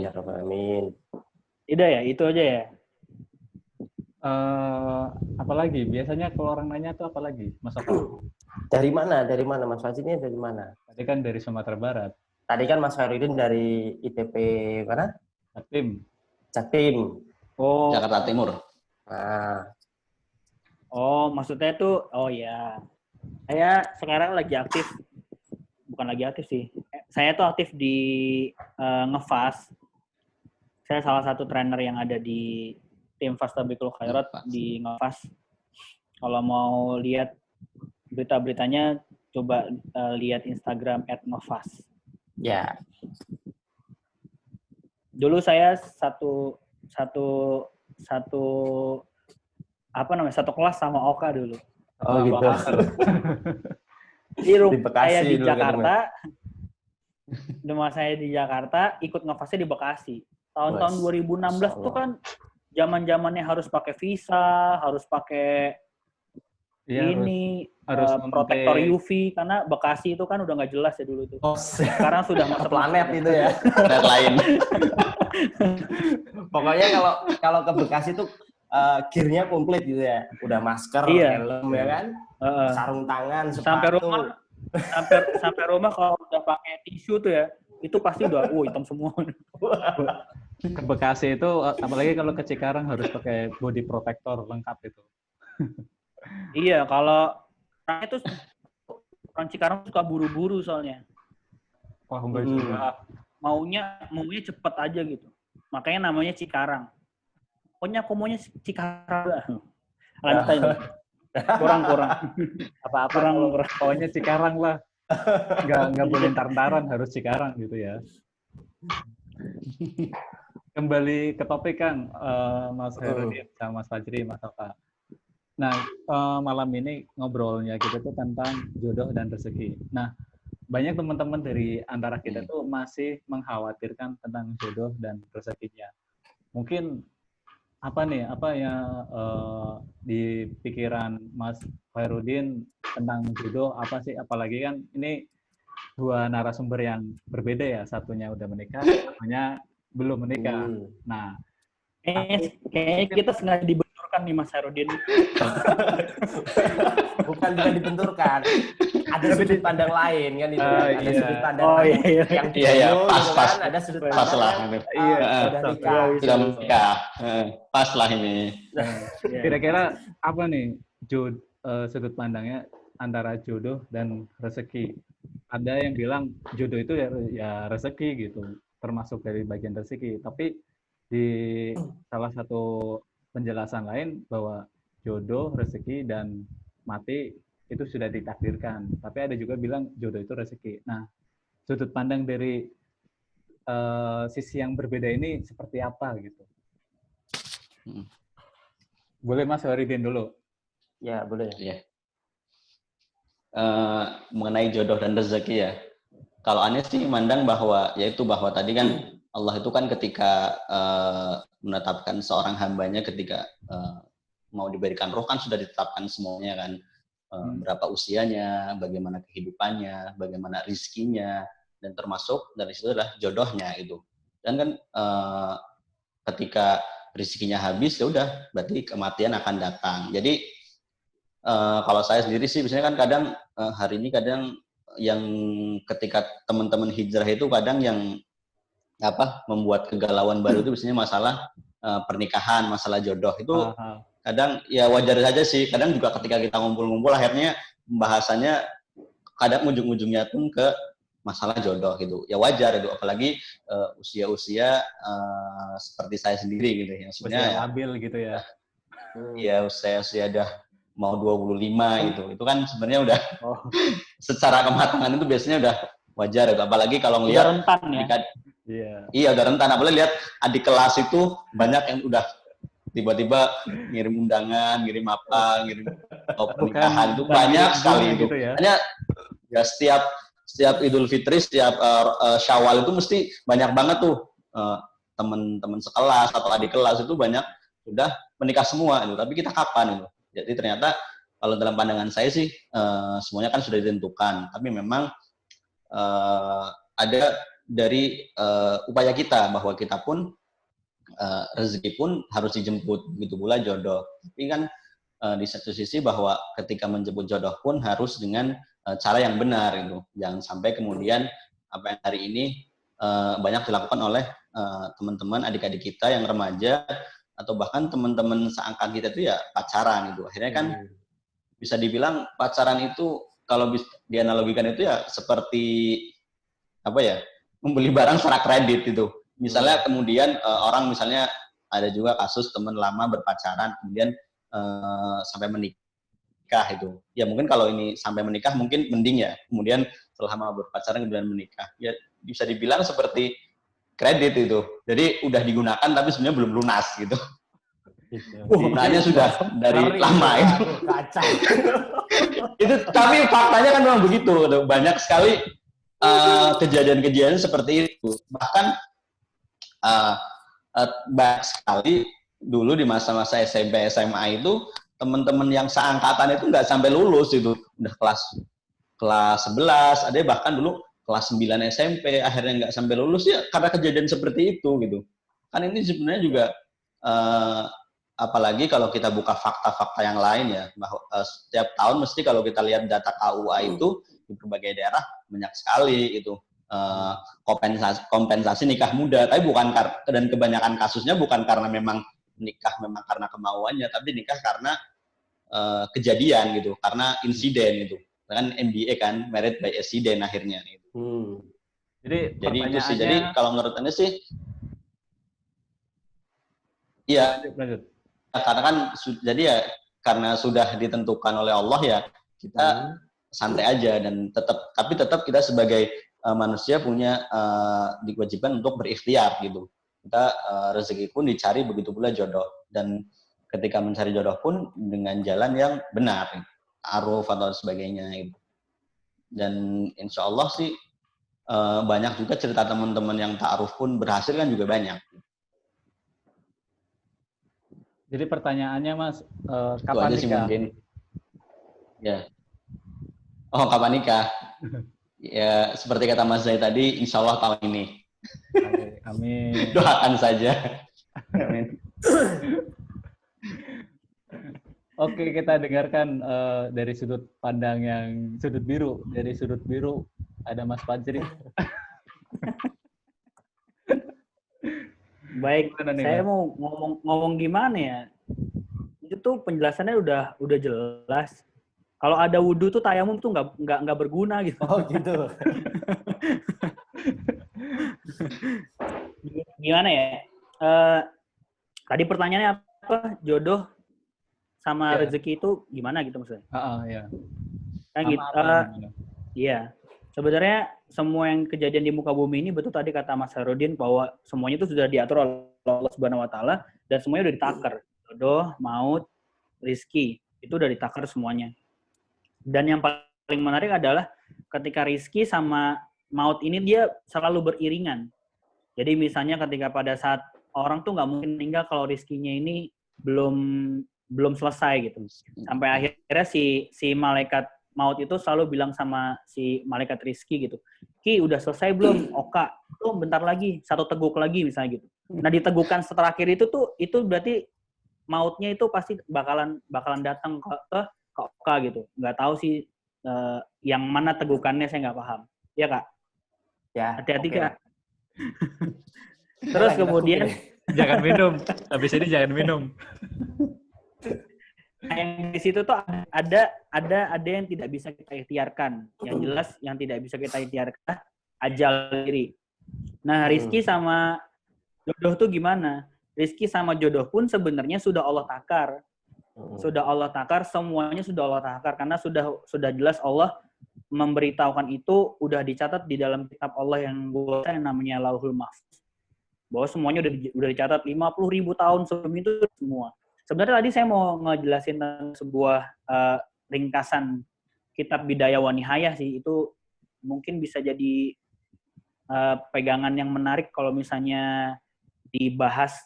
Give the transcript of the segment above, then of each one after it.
ya Rabbal Alamin. Tidak ya, itu aja ya. Apalagi biasanya kalau orang nanya tuh apalagi Mas Oka? Dari mana Mas Fajri ini dari mana? Tadi kan dari Sumatera Barat. Tadi kan Mas Khairuddin dari ITP mana? Jatim. Jatim. Oh. Jakarta Timur. Nah. Oh, maksudnya tuh, oh ya. Saya sekarang lagi aktif, bukan lagi aktif sih. Saya tuh aktif di Ngefast. Saya salah satu trainer yang ada di tim Fastabiqul Khairat di Ngefast. Kalau mau lihat berita-beritanya, coba lihat Instagram @ngefast. Ya. Dulu saya satu kelas sama Oka dulu. Oh gitu. Di Bekasi saya di dulu Jakarta. Rumah saya di Jakarta, ikut ngefastnya di Bekasi. Tahun-tahun 2016 tuh kan zaman-zamannya harus pakai visa, harus pakai harus protektor UV, karena Bekasi itu kan udah nggak jelas ya dulu tuh. Sekarang sudah masuk planet itu ya. Planet lain. Pokoknya kalau ke Bekasi tuh gear-nya komplit gitu ya. Udah masker, helm ya kan, sarung tangan, sepatu. Sampai rumah kalau udah pakai tisu tuh ya, itu pasti udah hitam semua. Ke Bekasi itu apalagi kalau ke Cikarang harus pakai body protector lengkap itu. Iya, kalau itu orang Cikarang suka buru-buru soalnya. Wah, juga. Maunya cepet aja gitu. Makanya namanya Cikarang. Pokoknya aku maunya Cikarang. Lanjut aja. Kurang. Apa-apa kurang. Pokoknya Cikarang lah. Nggak boleh ntar-ntaran, harus Cikarang gitu ya. Kembali ke topik kan, Mas Khairuddin sama Mas Fajri, Mas Oka. Nah, malam ini ngobrolnya kita tuh tentang jodoh dan rezeki. Nah, banyak teman-teman dari antara kita tuh masih mengkhawatirkan tentang jodoh dan rezekinya. Mungkin apa yang di pikiran Mas Khairuddin tentang jodoh apa sih? Apalagi kan ini dua narasumber yang berbeda ya. Satunya udah menikah, satunya belum menikah. Nah, kayaknya kita sengaja dibenturkan nih Mas Khairuddin. Bukan dibenturkan. Ada sudut pandang lain kan itu. Ada sudut pandang lain yang pas. Kan? Ada sudut pas lah. Sudah nikah. Sudah menikah. Pas lah ini. Kira-kira apa nih sudut pandangnya antara jodoh dan rezeki? Ada yang bilang jodoh itu ya rezeki gitu, termasuk dari bagian rezeki. Tapi di salah satu penjelasan lain bahwa jodoh, rezeki, dan mati itu sudah ditakdirkan. Tapi ada juga bilang jodoh itu rezeki. Nah, sudut pandang dari sisi yang berbeda ini seperti apa gitu? Boleh Mas Khairuddin dulu? Ya, boleh. Ya. Mengenai jodoh dan rezeki ya. Kalau aneh sih mandang bahwa tadi kan Allah itu kan ketika menetapkan seorang hambanya ketika mau diberikan roh kan sudah ditetapkan semuanya kan. Berapa usianya, bagaimana kehidupannya, bagaimana rizkinya, dan termasuk dari situ adalah jodohnya itu. Dan kan ketika rizkinya habis ya udah berarti kematian akan datang. Jadi kalau saya sendiri sih biasanya kan kadang hari ini kadang yang ketika teman-teman hijrah itu kadang yang membuat kegalauan baru itu biasanya masalah pernikahan, masalah jodoh itu kadang ya wajar saja sih. Kadang juga ketika kita ngumpul-ngumpul akhirnya pembahasannya kadang ujung-ujungnya pun ke masalah jodoh gitu. Ya wajar itu, apalagi usia-usia seperti saya sendiri gitu yang sebenarnya labil gitu ya. Ya usia udah mau 25 gitu. Itu kan sebenarnya udah secara kematangan itu biasanya udah wajar gitu. Apalagi kalau ngelihat rentan ya. Iya, udah rentan. Apalagi lihat adik kelas itu banyak yang udah tiba-tiba ngirim undangan, ngirim pernikahan itu banyak sekali itu. Gitu ya. Hanya ya setiap Idul Fitri, setiap Syawal itu mesti banyak banget tuh teman-teman sekelas atau adik kelas itu banyak sudah menikah semua itu. Tapi kita kapan itu? Jadi ternyata kalau dalam pandangan saya sih semuanya kan sudah ditentukan. Tapi memang ada dari upaya kita, bahwa kita pun rezeki pun harus dijemput, begitu pula jodoh. Tapi kan di satu sisi bahwa ketika menjemput jodoh pun harus dengan cara yang benar itu. Jangan sampai kemudian apa yang hari ini banyak dilakukan oleh teman-teman adik-adik kita yang remaja atau bahkan teman-teman seangkatan kita itu ya pacaran itu. Akhirnya kan bisa dibilang pacaran itu kalau dianalogikan itu ya seperti apa ya, membeli barang secara kredit itu. Misalnya kemudian orang misalnya ada juga kasus teman lama berpacaran kemudian sampai menikah itu. Ya mungkin kalau ini sampai menikah mungkin mending ya. Kemudian setelah lama berpacaran kemudian menikah. Ya bisa dibilang seperti kredit itu. Jadi udah digunakan tapi sebenarnya belum lunas gitu. Gunanya sudah dari lama itu. Kacau. Itu tapi faktanya kan memang begitu. Banyak sekali kejadian-kejadian seperti itu. Bahkan banyak sekali dulu di masa-masa SMP SMA itu teman-teman yang seangkatan itu nggak sampai lulus itu, udah kelas 11, ada bahkan dulu kelas 9 SMP akhirnya nggak sampai lulus ya karena kejadian seperti itu gitu. Kan ini sebenarnya juga apalagi kalau kita buka fakta-fakta yang lain ya, bahwa setiap tahun mesti kalau kita lihat data KUA itu di berbagai daerah banyak sekali itu kompensasi nikah muda, tapi bukan dan kebanyakan kasusnya bukan karena memang nikah memang karena kemauannya, tapi nikah karena kejadian gitu, karena insiden gitu. Kan MBA kan, married by accident akhirnya gitu. Jadi itu sih. Jadi kalau menurut Anda sih iya. Karena kan jadi ya karena sudah ditentukan oleh Allah ya kita santai aja dan tetap kita sebagai manusia punya diwajibkan untuk berikhtiar gitu. Kita rezeki pun dicari, begitu pula jodoh, dan ketika mencari jodoh pun dengan jalan yang benar, ta'aruf atau sebagainya gitu. Dan insya Allah sih banyak juga cerita teman-teman yang ta'aruf pun berhasil kan juga banyak. Jadi pertanyaannya Mas, kapan nikah? Sih mungkin. Ya. Oh, kapan nikah? Ya, seperti kata Mas Zai tadi, insya Allah tahun ini. Amin. Doakan saja. Amin. Oke, kita dengarkan dari sudut pandang yang sudut biru. Dari sudut biru ada Mas Fajri. Baik, saya mau ngomong gimana ya? Itu tuh penjelasannya udah jelas. Kalau ada wudhu tuh tayamum tuh nggak berguna gitu. Oh gitu. Gimana ya? Tadi pertanyaannya apa? Jodoh sama rezeki itu gimana gitu maksudnya? Ya. Kan gitu. Iya. Sebenarnya semua yang kejadian di muka bumi ini betul tadi kata Mas Harudin bahwa semuanya itu sudah diatur oleh Allah Subhanahu wa taala dan semuanya udah ditakar. Jodoh, maut, rizki, itu udah ditakar semuanya. Dan yang paling menarik adalah ketika rizki sama maut ini dia selalu beriringan. Jadi misalnya ketika pada saat orang tuh nggak mungkin meninggal kalau rizkinya ini belum selesai gitu. Sampai akhirnya si malaikat maut itu selalu bilang sama si malaikat rizki gitu, Ki udah selesai belum? Oka, tuh bentar lagi, 1 teguk lagi misalnya gitu. Nah di tegukan terakhir itu berarti mautnya itu pasti bakalan datang ke Oka gitu. Nggak tahu sih yang mana tegukannya, saya nggak paham. Iya Kak? Ya. Hati-hati Kak. Terus kemudian jangan minum. Habis ini jangan minum. Yang di situ tuh ada yang tidak bisa kita ikhtiarkan. Yang jelas yang tidak bisa kita ikhtiarkan ajal diri. Nah, rizki sama jodoh tuh gimana? Rizki sama jodoh pun sebenarnya sudah Allah takar. Sudah Allah takar, semuanya sudah Allah takar karena sudah jelas Allah memberitahukan itu, udah dicatat di dalam kitab Allah yang namanya Lauhul Mahfuz. Bahwa semuanya udah dicatat 50.000 tahun sebelum itu semua. Sebenarnya tadi saya mau ngejelasin tentang sebuah ringkasan kitab Bidayah wa Nihayah sih. Itu mungkin bisa jadi pegangan yang menarik kalau misalnya dibahas.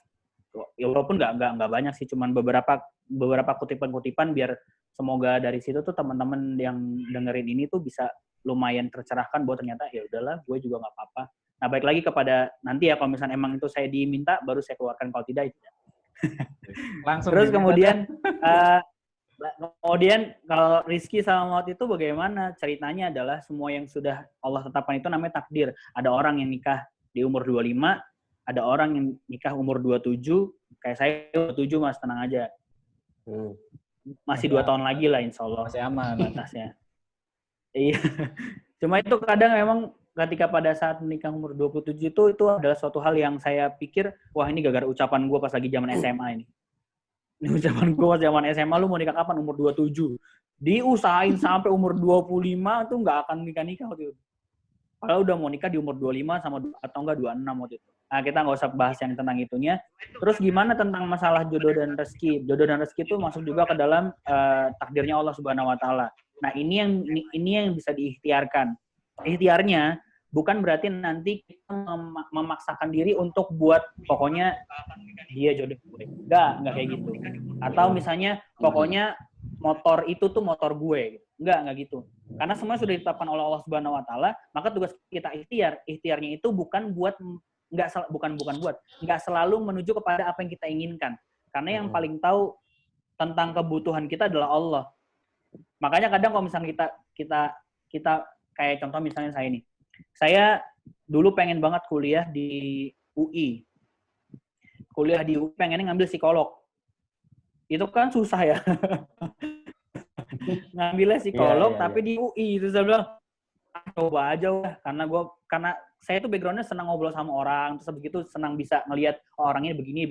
Ya walaupun nggak banyak sih, cuman beberapa kutipan-kutipan biar semoga dari situ tuh teman-teman yang dengerin ini tuh bisa lumayan tercerahkan bahwa ternyata ya udahlah gue juga nggak apa-apa. Nah, balik lagi kepada nanti ya, kalau misalnya emang itu saya diminta, baru saya keluarkan, kalau tidak, tidak. Langsung. Terus kemudian kalau Rizky sama Maut itu bagaimana? Ceritanya adalah semua yang sudah Allah tetapkan itu namanya takdir. Ada orang yang nikah di umur 25, ada orang yang nikah umur 27, kayak saya 27 Mas, tenang aja. Masih 2 tahun lagi lah insya Allah. Masih aman batasnya. Iya. Cuma itu kadang memang ketika pada saat menikah umur 27 itu adalah suatu hal yang saya pikir, wah ini gara-gara ucapan gue pas lagi zaman SMA ini. Ini ucapan gue pas zaman SMA, lu mau nikah kapan? Umur 27. Diusahain sampai umur 25 tuh nggak akan nikah-nikah waktu itu. Kalau udah mau nikah di umur 25 sama atau enggak 26 waktu itu. Nah, kita nggak usah bahas yang tentang itunya. Terus gimana tentang masalah jodoh dan rezeki? Jodoh dan rezeki itu masuk juga ke dalam takdirnya Allah Subhanahu wa taala. Nah, ini yang bisa diikhtiarkan. Ikhtiarnya bukan berarti nanti kita memaksakan diri untuk buat pokoknya dia jodoh gue. Enggak kayak gitu. Atau misalnya pokoknya motor itu tuh motor gue. Enggak gitu. Karena semua sudah ditetapkan oleh Allah Subhanahu wa taala, maka tugas kita ikhtiar. Ikhtiarnya itu bukan buat enggak selalu menuju kepada apa yang kita inginkan. Karena yang paling tahu tentang kebutuhan kita adalah Allah. Makanya kadang kalau misalnya kita kayak contoh misalnya saya nih. Saya dulu pengen banget kuliah di UI. Kuliah di UI pengennya ngambil psikolog. Itu kan susah ya. Ngambilnya psikolog tapi di UI. Terus saya bilang, coba aja lah. Karena saya tuh background-nya senang ngobrol sama orang. Terus begitu senang bisa ngelihat orangnya begini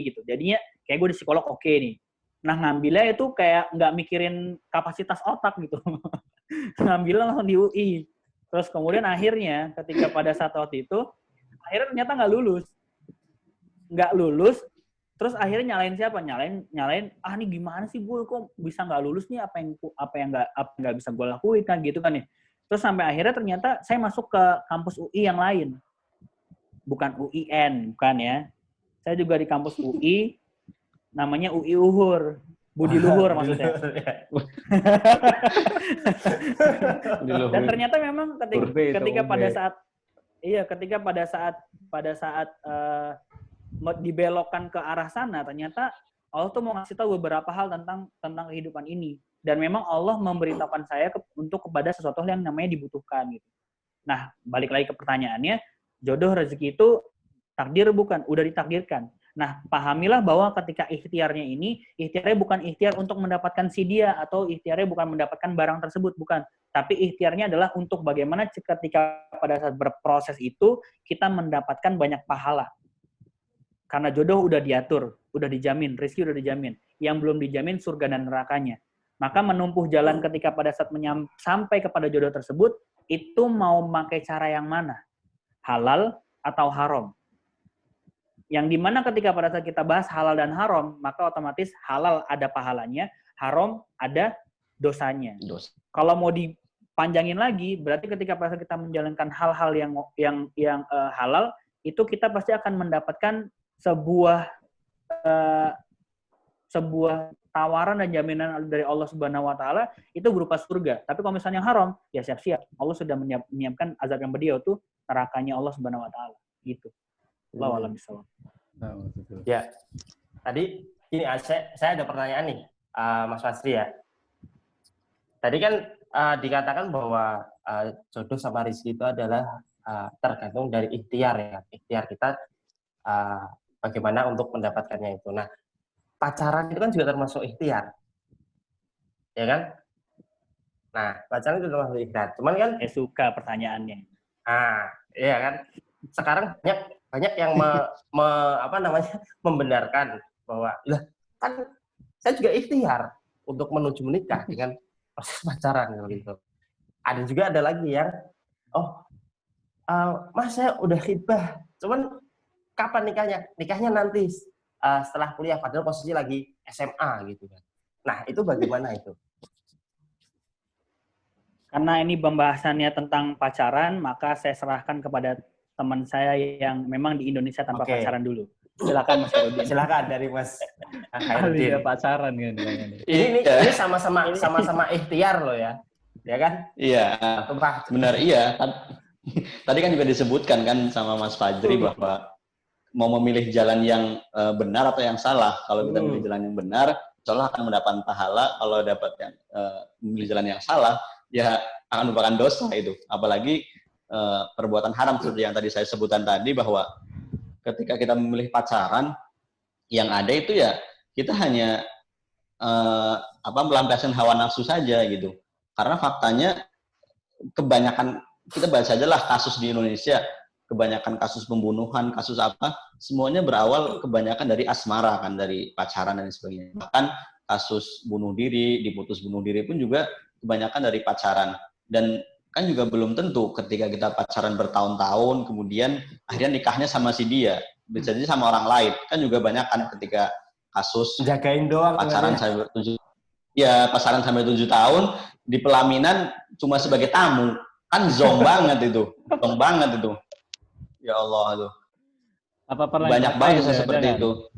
gitu. Jadinya kayak gue di psikolog oke nih. Nah, ngambilnya itu kayak nggak mikirin kapasitas otak gitu. Ngambilnya langsung di UI. Terus kemudian akhirnya ketika pada saat waktu itu, akhirnya ternyata nggak lulus. Terus akhirnya nyalain siapa? Nyalain, ini gimana sih gue kok bisa nggak lulus nih? Apa yang nggak bisa gue lakuin kan gitu kan ya. Terus sampai akhirnya ternyata saya masuk ke kampus UI yang lain. Bukan UIN, bukan ya. Saya juga di kampus UI, namanya UI Uhur. Budi Luhur maksudnya. Dan ternyata memang ketika pada saat dibelokkan ke arah sana, ternyata Allah tuh mau ngasih tahu beberapa hal tentang kehidupan ini. Dan memang Allah memberitahukan saya untuk kepada sesuatu yang namanya dibutuhkan gitu. Nah, balik lagi ke pertanyaannya, jodoh rezeki itu takdir bukan? Udah ditakdirkan. Nah, pahamilah bahwa ketika ikhtiarnya bukan ikhtiar untuk mendapatkan si dia, atau ikhtiarnya bukan mendapatkan barang tersebut, bukan. Tapi ikhtiarnya adalah untuk bagaimana ketika pada saat berproses itu, kita mendapatkan banyak pahala. Karena jodoh udah diatur, udah dijamin, rezeki udah dijamin. Yang belum dijamin surga dan nerakanya. Maka menempuh jalan ketika pada saat sampai kepada jodoh tersebut, itu mau memakai cara yang mana? Halal atau haram? Yang dimana ketika pada saat kita bahas halal dan haram, maka otomatis halal ada pahalanya, haram ada dosanya. Kalau mau dipanjangin lagi, berarti ketika pada saat kita menjalankan hal-hal yang halal, itu kita pasti akan mendapatkan sebuah tawaran dan jaminan dari Allah Subhanahu wa taala itu berupa surga. Tapi kalau misalnya yang haram, ya siap-siap. Allah sudah menyiapkan azab yang pedih itu nerakanya Allah Subhanahu wa taala. Gitu. Allahu a'lam bishawab. Ya. Tadi ini saya ada pertanyaan nih, Mas Fasri ya. Tadi kan dikatakan bahwa jodoh sama rezeki itu adalah tergantung dari ikhtiar ya. Ikhtiar kita bagaimana untuk mendapatkannya itu. Nah, pacaran itu kan juga termasuk ikhtiar. Ya kan? Nah, pacaran itu termasuk ikhtiar. Cuman kan saya suka pertanyaannya. Iya kan? Sekarang banyak yang membenarkan bahwa lah kan saya juga ikhtiar untuk menuju menikah dengan proses pacaran gitu. Ada lagi yang Mas saya udah khitbah, cuman kapan nikahnya? Nikahnya nanti setelah kuliah, padahal posisi lagi SMA gitu kan. Nah, itu bagaimana itu? Karena ini pembahasannya tentang pacaran, maka saya serahkan kepada teman saya yang memang di Indonesia tanpa pacaran dulu. Silakan Mas Herudin. Silakan dari Mas Herudin. Pacaran kan. Ini sama-sama ikhtiar loh ya. Ya kan? Iya. Benar iya. Tadi kan juga disebutkan kan sama Mas Fajri bahwa mau memilih jalan yang benar atau yang salah. Kalau kita memilih jalan yang benar, insya Allah akan mendapat pahala. Kalau dapat yang memilih jalan yang salah, ya akan merupakan dosa itu. Apalagi perbuatan haram seperti yang tadi saya sebutkan tadi, bahwa ketika kita memilih pacaran, yang ada itu ya kita hanya melampiaskan hawa nafsu saja gitu. Karena faktanya kebanyakan, kita bahas aja lah kasus di Indonesia, kebanyakan kasus pembunuhan, kasus apa, semuanya berawal kebanyakan dari asmara kan, dari pacaran dan sebagainya. Bahkan kasus bunuh diri, diputus bunuh diri pun juga kebanyakan dari pacaran. Dan kan juga belum tentu ketika kita pacaran bertahun-tahun, kemudian akhirnya nikahnya sama si dia, bisa jadi sama orang lain. Kan juga banyak kan ketika kasus jagain doang pacaran pacaran sampai 7 tahun, di pelaminan cuma sebagai tamu. Kan zong banget itu. Zong banget itu. Ya Allah itu. Banyak banget seperti itu.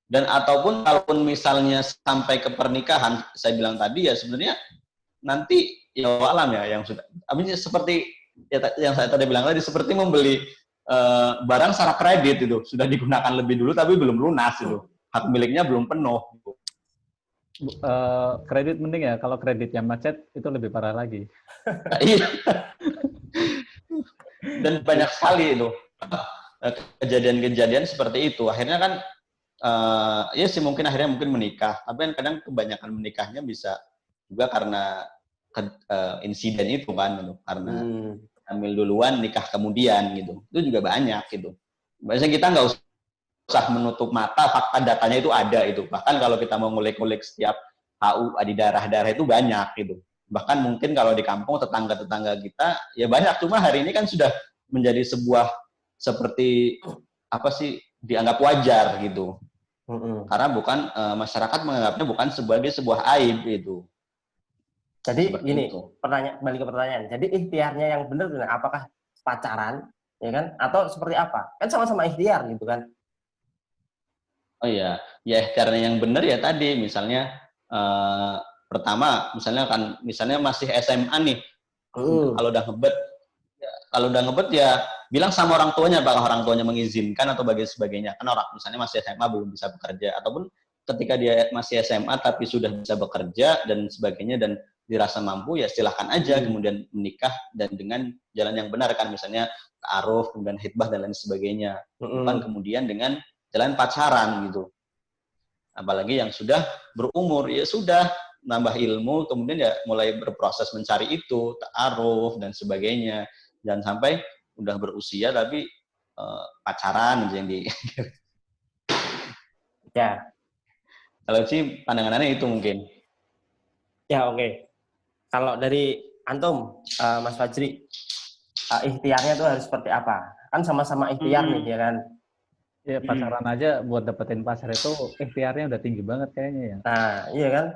Dan ataupun kalaupun misalnya sampai ke pernikahan, saya bilang tadi ya sebenarnya nanti ya alam ya yang sudah. Seperti ya, yang saya tadi bilang tadi, seperti membeli barang secara kredit itu, sudah digunakan lebih dulu tapi belum lunas itu. Hak miliknya belum penuh. Kredit mending ya, kalau kreditnya macet itu lebih parah lagi. Iya. Dan banyak sekali itu kejadian-kejadian seperti itu. Akhirnya kan ya sih mungkin akhirnya menikah, tapi kan kadang kebanyakan menikahnya bisa juga karena insiden itu kan gitu. Karena hamil duluan, nikah kemudian gitu. Itu juga banyak gitu. Biasanya kita nggak usah menutup mata, fakta datanya itu ada itu. Bahkan kalau kita mau ngulik-ngulik setiap HU di daerah-daerah itu banyak gitu. Bahkan mungkin kalau di kampung tetangga-tetangga kita ya banyak, cuma hari ini kan sudah menjadi sebuah seperti apa sih, dianggap wajar gitu. Karena bukan masyarakat menganggapnya bukan sebagai sebuah aib itu. Jadi seperti gini, itu. balik ke pertanyaan. Jadi ikhtiarnya yang benar apakah pacaran, ya kan? Atau seperti apa? Kan sama-sama ikhtiar gitu kan? Oh iya, ya karena yang benar ya tadi, misalnya pertama, misalnya masih SMA nih, kalau udah ngebet ya bilang sama orang tuanya, apakah orang tuanya mengizinkan atau sebagainya. Kan orang misalnya masih SMA belum bisa bekerja, ataupun ketika dia masih SMA tapi sudah bisa bekerja dan sebagainya dan dirasa mampu, ya silahkan aja kemudian menikah dan dengan jalan yang benar kan, misalnya ta'aruf, kemudian khitbah dan lain sebagainya. Bukan kemudian dengan jalan pacaran gitu. Apalagi yang sudah berumur, ya sudah nambah ilmu, kemudian ya mulai berproses mencari itu, ta'aruf dan sebagainya. Jangan sampai udah berusia tapi pacaran aja yang di. Ya. Kalau sih pandangannya itu mungkin. Ya oke. Kalau dari antum, Mas Fajri, ikhtiarnya itu harus seperti apa? Kan sama-sama ikhtiar nih, ya kan? Ya pacaran aja buat dapetin pacar itu ikhtiarnya udah tinggi banget kayaknya ya. Nah, iya kan?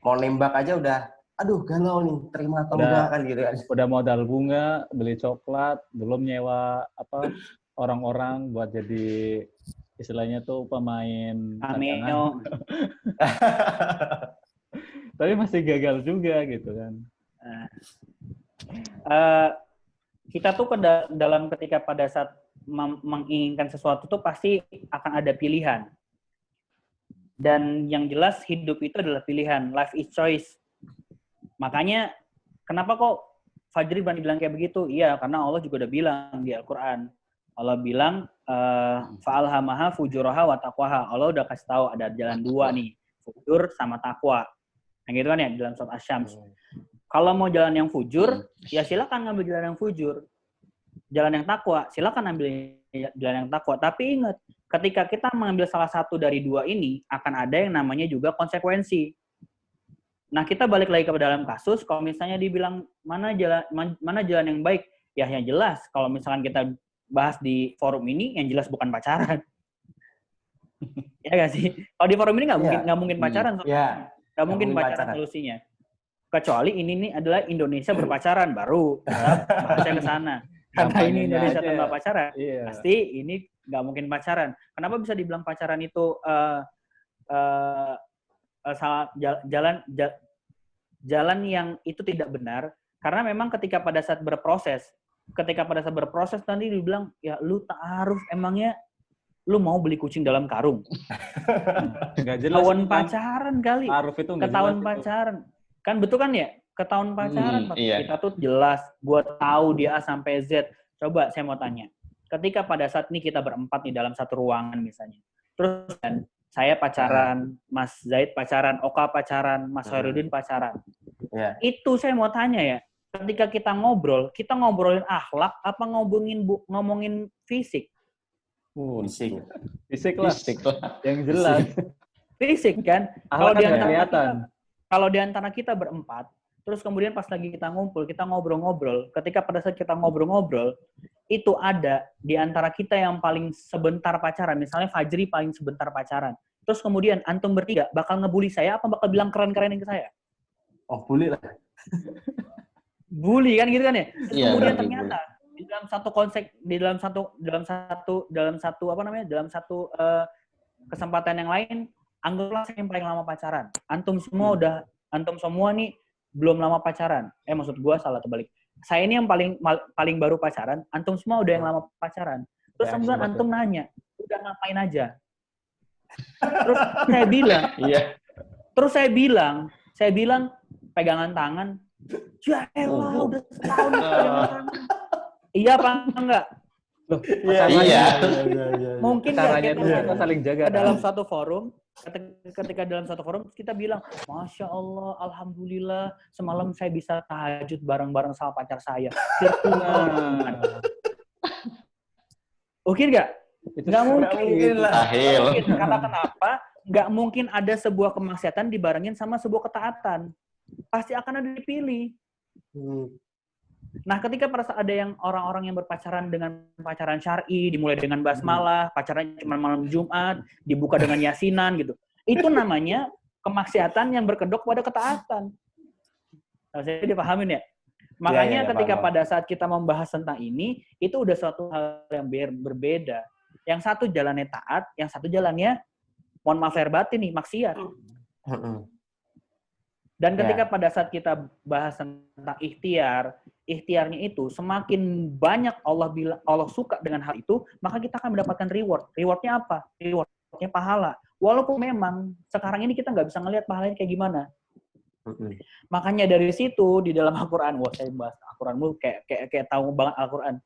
Mau nembak aja udah, aduh galau nih, terima atau enggak kan gitu kan. Udah modal bunga, beli coklat, belum nyewa orang-orang buat jadi istilahnya tuh pemain cameo. Tapi masih gagal juga gitu kan. Kita tuh dalam ketika pada saat menginginkan sesuatu tuh pasti akan ada pilihan. Dan yang jelas hidup itu adalah pilihan. Life is choice. Makanya kenapa kok Fajri berani bilang kayak begitu? Iya, karena Allah juga udah bilang di Al-Quran. Allah bilang, fa'alhamaha fujuraha wa taqwaha. Allah udah kasih tahu ada jalan dua nih. Fujur sama takwa. Yang gitu kan ya, dalam surat Asy-Syams. Kalau mau jalan yang fujur, ya silakan ngambil jalan yang fujur. Jalan yang takwa, silakan ambil jalan yang takwa. Tapi ingat, ketika kita mengambil salah satu dari dua ini, akan ada yang namanya juga konsekuensi. Nah, kita balik lagi ke dalam kasus, kalau misalnya dibilang mana jalan yang baik, ya yang jelas, kalau misalkan kita bahas di forum ini, yang jelas bukan pacaran. Ya nggak sih? Kalau di forum ini nggak mungkin pacaran. Nggak mungkin pacaran solusinya. Kecuali ini nih adalah Indonesia berpacaran, baru bahasnya ke sana. Karena ini Indonesia tanpa pacaran, pasti ini nggak mungkin pacaran. Kenapa bisa dibilang pacaran itu jalan yang itu tidak benar? Karena memang ketika pada saat berproses, ketika pada saat berproses nanti dibilang, ya lu ta'aruf, emangnya lu mau beli kucing dalam karung? Nggak jelas. Ketahuan Kan. pacaran kali. Ta'aruf itu nggak Ketahuan jelas itu. pacaran. Kan betul kan ya? Ketahuan pacaran. Iya. Kita tuh jelas. Gue tahu dia A sampai Z. Coba saya mau tanya. Ketika pada saat ini kita berempat nih dalam satu ruangan misalnya. Terus kan saya pacaran, Mas Zaid pacaran, Oka pacaran, Mas Hoirudin pacaran. Ya. Itu saya mau tanya ya. Ketika kita ngobrolin akhlak apa ngomongin fisik? Fisik. Fisik lah. Fisik lah. Yang jelas. Fisik kan? Kalau di kelihatan. Kalau di antara kita berempat, terus kemudian pas lagi kita ngumpul, kita ngobrol-ngobrol, ketika pada saat kita ngobrol-ngobrol, itu ada di antara kita yang paling sebentar pacaran, misalnya Fajri paling sebentar pacaran. Terus kemudian antum bertiga bakal ngebully saya apa bakal bilang keren-kerenin ke saya? Oh, boleh lah. Bully kan gitu kan ya? Terus Iya, kemudian bully, ternyata di dalam satu konsep, dalam satu kesempatan yang lain, anggaplah saya yang paling lama pacaran. Antum semua nih belum lama pacaran. Maksud gua salah terbalik. Saya ini yang paling baru pacaran, antum semua udah yang lama pacaran. Terus Ya, kemudian betul. antum nanya, udah ngapain aja? Terus saya bilang, Iya. saya bilang pegangan tangan. Ya elah, udah setahun pegangan tangan. Iya apa enggak? Loh, Iya. Mungkin nggak caranya itu kita saling jaga. dalam satu forum, ketika dalam satu forum kita bilang, Masya Allah, Alhamdulillah, semalam saya bisa tahajud bareng-bareng sama pacar saya. Mungkin nggak? Nggak mungkin. Ahil. Karena kenapa? Nggak mungkin ada sebuah kemaksiatan dibarengin sama sebuah ketaatan. Pasti akan ada dipilih. Nah, ketika pada saat ada yang orang-orang yang berpacaran dengan pacaran syar'i, dimulai dengan basmalah, pacaran cuma malam Jumat, dibuka dengan yasinan gitu. Itu namanya kemaksiatan yang berkedok pada ketaatan. Nah, saya dipahamin ya? Makanya ketika paham. pada saat kita membahas tentang ini, itu udah suatu hal yang berbeda. Yang satu jalannya taat, yang satu jalannya, mohon maaf lahir batin nih, maksiat. Dan ketika pada saat kita bahas tentang ikhtiarnya itu semakin banyak Allah suka dengan hal itu, maka kita akan mendapatkan reward. Rewardnya apa? Rewardnya pahala. Walaupun memang sekarang ini kita nggak bisa ngelihat pahalanya kayak gimana. Makanya dari situ di dalam Al-Quran, saya bahas Al-Quran mulu kayak tahu banget Al-Quran.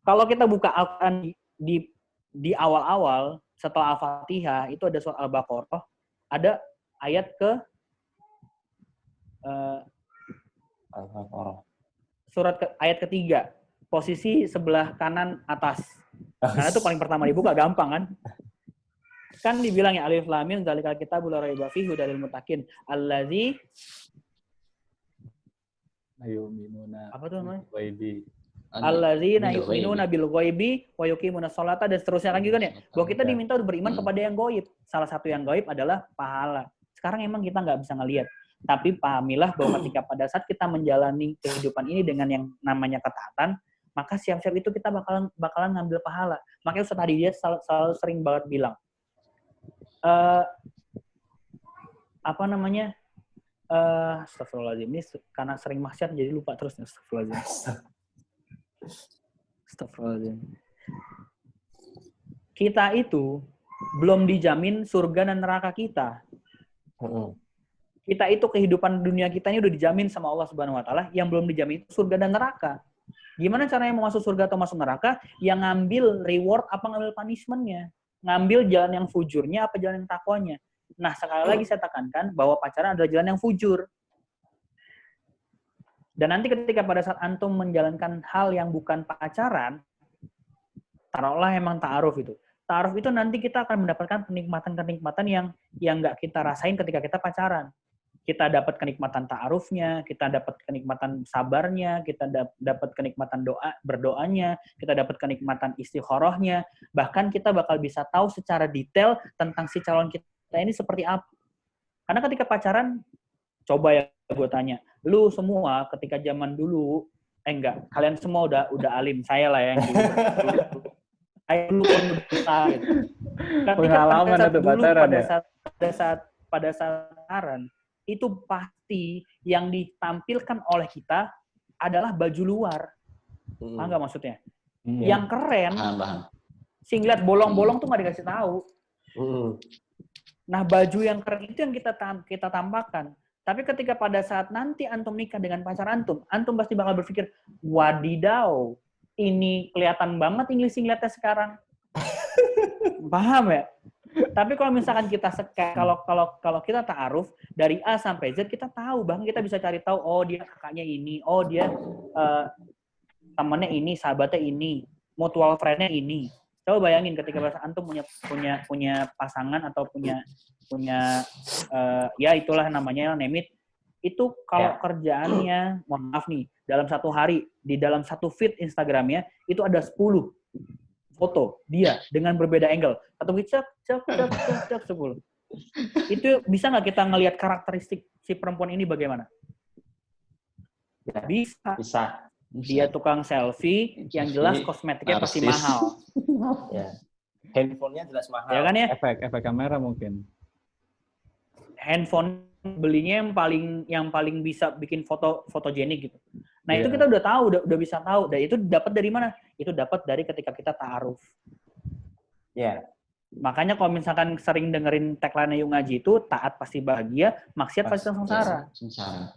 Kalau kita buka Al-Quran di awal-awal setelah Al-Fatihah itu ada surat Al-Baqarah, ada ayat ayat ketiga, posisi sebelah kanan atas. Karena itu paling pertama dibuka, gampang kan? Kan dibilang ya alif lam mim zalikal kitabul la raiba fihi hudal lil muttaqin allazi yu'minuna apa tuh namanya? ghaibi. Allazina yu'minuna bil ghaibi wa yuqimuna sholata dan seterusnya kan juga kan ya. Bahwa kita diminta untuk beriman kepada yang gaib. Salah satu yang gaib adalah pahala. Sekarang emang kita nggak bisa ngelihat. Tapi pahamilah bahwa ketika pada saat kita menjalani kehidupan ini dengan yang namanya ketaatan, maka siap-siap itu kita bakalan ngambil pahala. Makanya Ustaz Hadi selalu sering banget bilang, astagfirullahaladzim, ini karena sering maksiat jadi lupa terus. Astagfirullahaladzim. Kita itu belum dijamin surga dan neraka kita. Kita itu kehidupan dunia kita ini udah dijamin sama Allah Subhanahu wa taala, yang belum dijamin itu surga dan neraka. Gimana caranya mau masuk surga atau masuk neraka? Yang ngambil reward apa ngambil punishment-nya? Ngambil jalan yang fujurnya apa jalan yang takwanya? Nah, sekali lagi saya tekankan bahwa pacaran adalah jalan yang fujur. Dan nanti ketika pada saat antum menjalankan hal yang bukan pacaran, taruhlah emang ta'aruf itu. Ta'aruf itu nanti kita akan mendapatkan kenikmatan-kenikmatan yang nggak kita rasain ketika kita pacaran. Kita dapat kenikmatan ta'arufnya, kita dapat kenikmatan sabarnya, kita dapat kenikmatan berdoanya, kita dapat kenikmatan istikharahnya, bahkan kita bakal bisa tahu secara detail tentang si calon kita ini seperti apa. Karena ketika pacaran, coba ya gue tanya, lu semua ketika zaman dulu, kalian semua udah alim, saya lah yang dulu. Saya dulu kan udah gitu. Pengalaman itu pacaran ya? Pada saat pacaran, itu pasti yang ditampilkan oleh kita adalah baju luar. Paham nggak maksudnya? Hmm. Yang keren, Paham. singlet bolong-bolong tuh nggak dikasih tahu. Hmm. Nah, baju yang keren itu yang kita tampakkan. Tapi ketika pada saat nanti antum nikah dengan pacar antum pasti bakal berpikir, wadidaw, ini kelihatan banget English singletnya sekarang. Paham ya? Tapi kalau misalkan kita kalau kita ta'aruf dari A sampai Z, kita tahu, bahkan kita bisa cari tahu, oh dia kakaknya ini, oh dia temannya ini, sahabatnya ini, mutual friend-nya ini. Coba bayangin ketika antum punya pasangan atau punya ya itulah namanya name it. Itu kalau kerjaannya, mohon maaf nih, dalam satu hari di dalam satu feed Instagramnya itu ada 10 foto dia dengan berbeda angle. Atau cek 10. Itu bisa nggak kita ngelihat karakteristik si perempuan ini bagaimana? Ya, bisa. bisa. Dia tukang selfie, yang jelas kosmetiknya pasti mahal. Ya. Handphonenya jelas mahal. Ya kan ya? Efek kamera mungkin. Handphone belinya yang paling bisa bikin foto fotogenik gitu. Nah, itu kita udah tahu, udah bisa tahu. Dan itu dapat dari mana? Itu dapat dari ketika kita ta'aruf. Ya. Makanya kalau misalkan sering dengerin tagline Yuk Ngaji itu, taat pasti bahagia, maksiat pasti sengsara. Sengsara.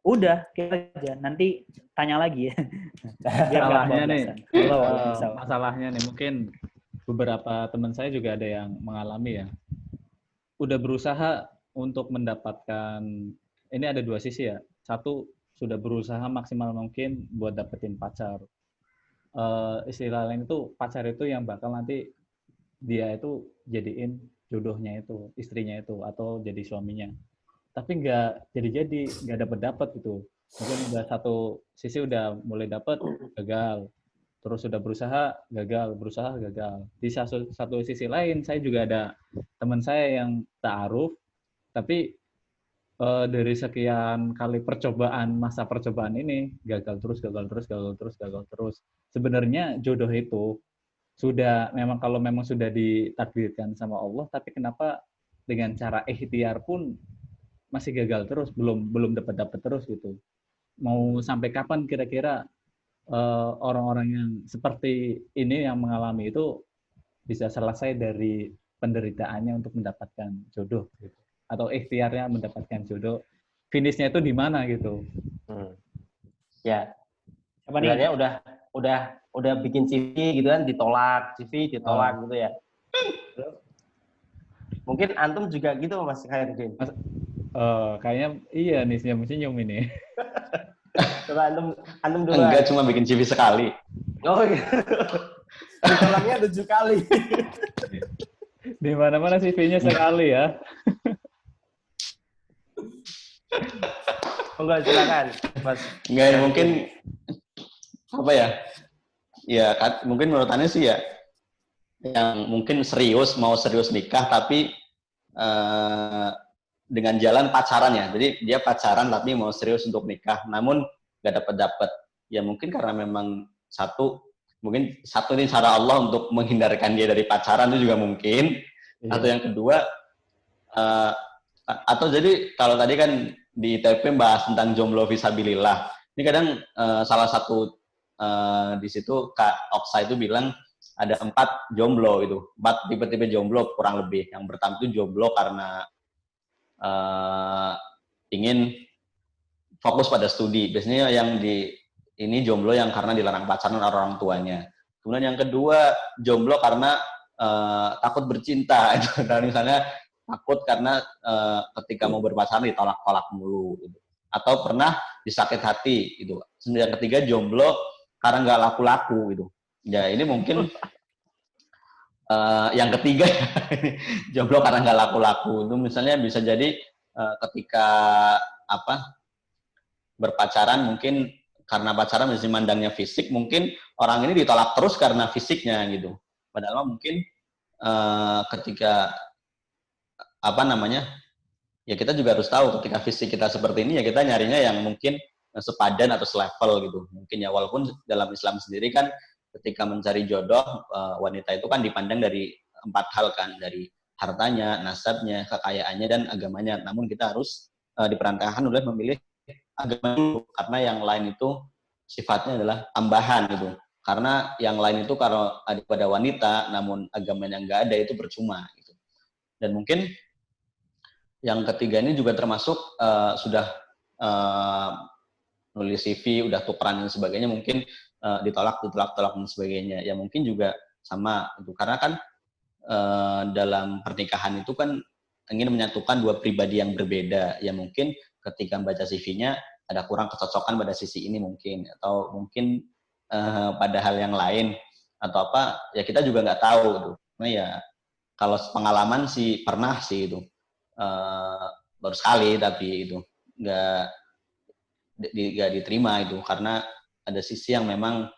Udah, kita aja. Nanti tanya lagi ya. Masalahnya nih, Masalah. masalahnya nih mungkin beberapa teman saya juga ada yang mengalami ya. Udah berusaha untuk mendapatkan, ini ada dua sisi ya. Satu, sudah berusaha maksimal mungkin buat dapetin pacar. Istilah lain itu pacar itu yang bakal nanti dia itu jadiin jodohnya itu, istrinya itu, atau jadi suaminya. Tapi nggak nggak dapet gitu. Mungkin udah satu sisi udah mulai dapet, gagal. Terus sudah berusaha, gagal. Di satu sisi lain, saya juga ada teman saya yang ta'aruf, tapi dari sekian kali masa percobaan ini, gagal terus. Sebenarnya jodoh itu memang kalau memang sudah ditakdirkan sama Allah, tapi kenapa dengan cara ikhtiar pun masih gagal terus, belum dapat terus gitu. Mau sampai kapan kira-kira orang-orang yang seperti ini yang mengalami itu bisa selesai dari penderitaannya untuk mendapatkan jodoh gitu. Atau ikhtiarnya mendapatkan jodoh, finishnya itu di mana gitu. Ya. Sebenarnya udah bikin CV gitu kan, ditolak gitu ya. Mungkin antum juga gitu Mas Khairuddin. Kayaknya iya nih senyum ini. Coba antum dulu. Enggak, cuma bikin CV sekali. Oh iya. Ditolaknya 7 kali. Di mana-mana CV-nya sekali ya. Enggak, silakan, Mas. Enggak, ya, mungkin apa ya? Ya, mungkin menurut Anda sih ya, yang mungkin mau serius nikah tapi dengan jalan pacaran ya. Jadi dia pacaran tapi mau serius untuk nikah, namun nggak dapat. Ya mungkin karena memang satu ini cara Allah untuk menghindarkan dia dari pacaran itu juga mungkin. Atau yang kedua, atau jadi kalau tadi kan di ITP bahas tentang jomblo fisabilillah. Ini kadang salah satu di situ Kak Oksa itu bilang ada 4 jomblo itu, 4 tipe-tipe jomblo kurang lebih. Yang pertama itu jomblo karena ingin fokus pada studi. Biasanya yang ini jomblo yang karena dilarang pacaran orang tuanya. Kemudian yang kedua jomblo karena takut bercinta. Dan misalnya takut karena ketika mau berpacaran ditolak-tolak mulu. Gitu. Atau pernah disakit hati. Gitu. Yang ketiga jomblo karena nggak laku-laku. Gitu. Ya ini mungkin yang ketiga jomblo karena nggak laku-laku. Itu misalnya bisa jadi ketika berpacaran mungkin karena pacaran masih mandangnya fisik, mungkin orang ini ditolak terus karena fisiknya gitu. Padahal mungkin ketika ya kita juga harus tahu ketika fisik kita seperti ini ya kita nyarinya yang mungkin sepadan atau selevel gitu. Mungkin ya walaupun dalam Islam sendiri kan ketika mencari jodoh wanita itu kan dipandang dari 4 hal kan, dari hartanya, nasabnya, kekayaannya dan agamanya. Namun kita harus di perantauan oleh memilih agama dulu, karena yang lain itu sifatnya adalah tambahan gitu. Karena yang lain itu kalau ada pada wanita, namun agamanya nggak ada, itu percuma gitu. Dan mungkin yang ketiga ini juga termasuk sudah nulis CV, udah tukeran dan sebagainya, mungkin ditolak dan sebagainya. Ya mungkin juga sama itu, karena kan dalam pernikahan itu kan ingin menyatukan dua pribadi yang berbeda. Ya mungkin ketika membaca CV-nya ada kurang kecocokan pada sisi ini mungkin, atau mungkin pada hal yang lain atau apa, ya kita juga nggak tahu gitu. Nah ya kalau pengalaman sih pernah sih itu, baru sekali, tapi itu nggak diterima itu karena ada sisi yang memang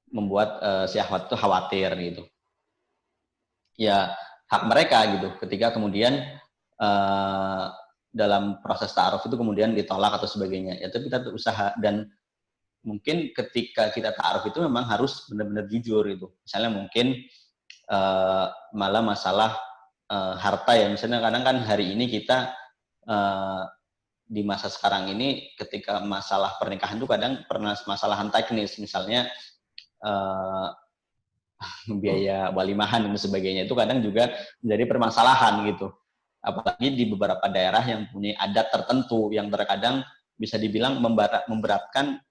membuat si akhwat itu khawatir gitu. Ya hak mereka gitu ketika kemudian dalam proses ta'aruf itu kemudian ditolak atau sebagainya. Ya tapi kita berusaha, dan mungkin ketika kita ta'aruf itu memang harus benar-benar jujur itu. Misalnya mungkin malah masalah harta ya, misalnya kadang kan hari ini kita di masa sekarang ini ketika masalah pernikahan itu kadang pernah masalahan teknis, misalnya biaya walimahan dan sebagainya, itu kadang juga menjadi permasalahan gitu. Apalagi di beberapa daerah yang punya adat tertentu yang terkadang bisa dibilang memberatkan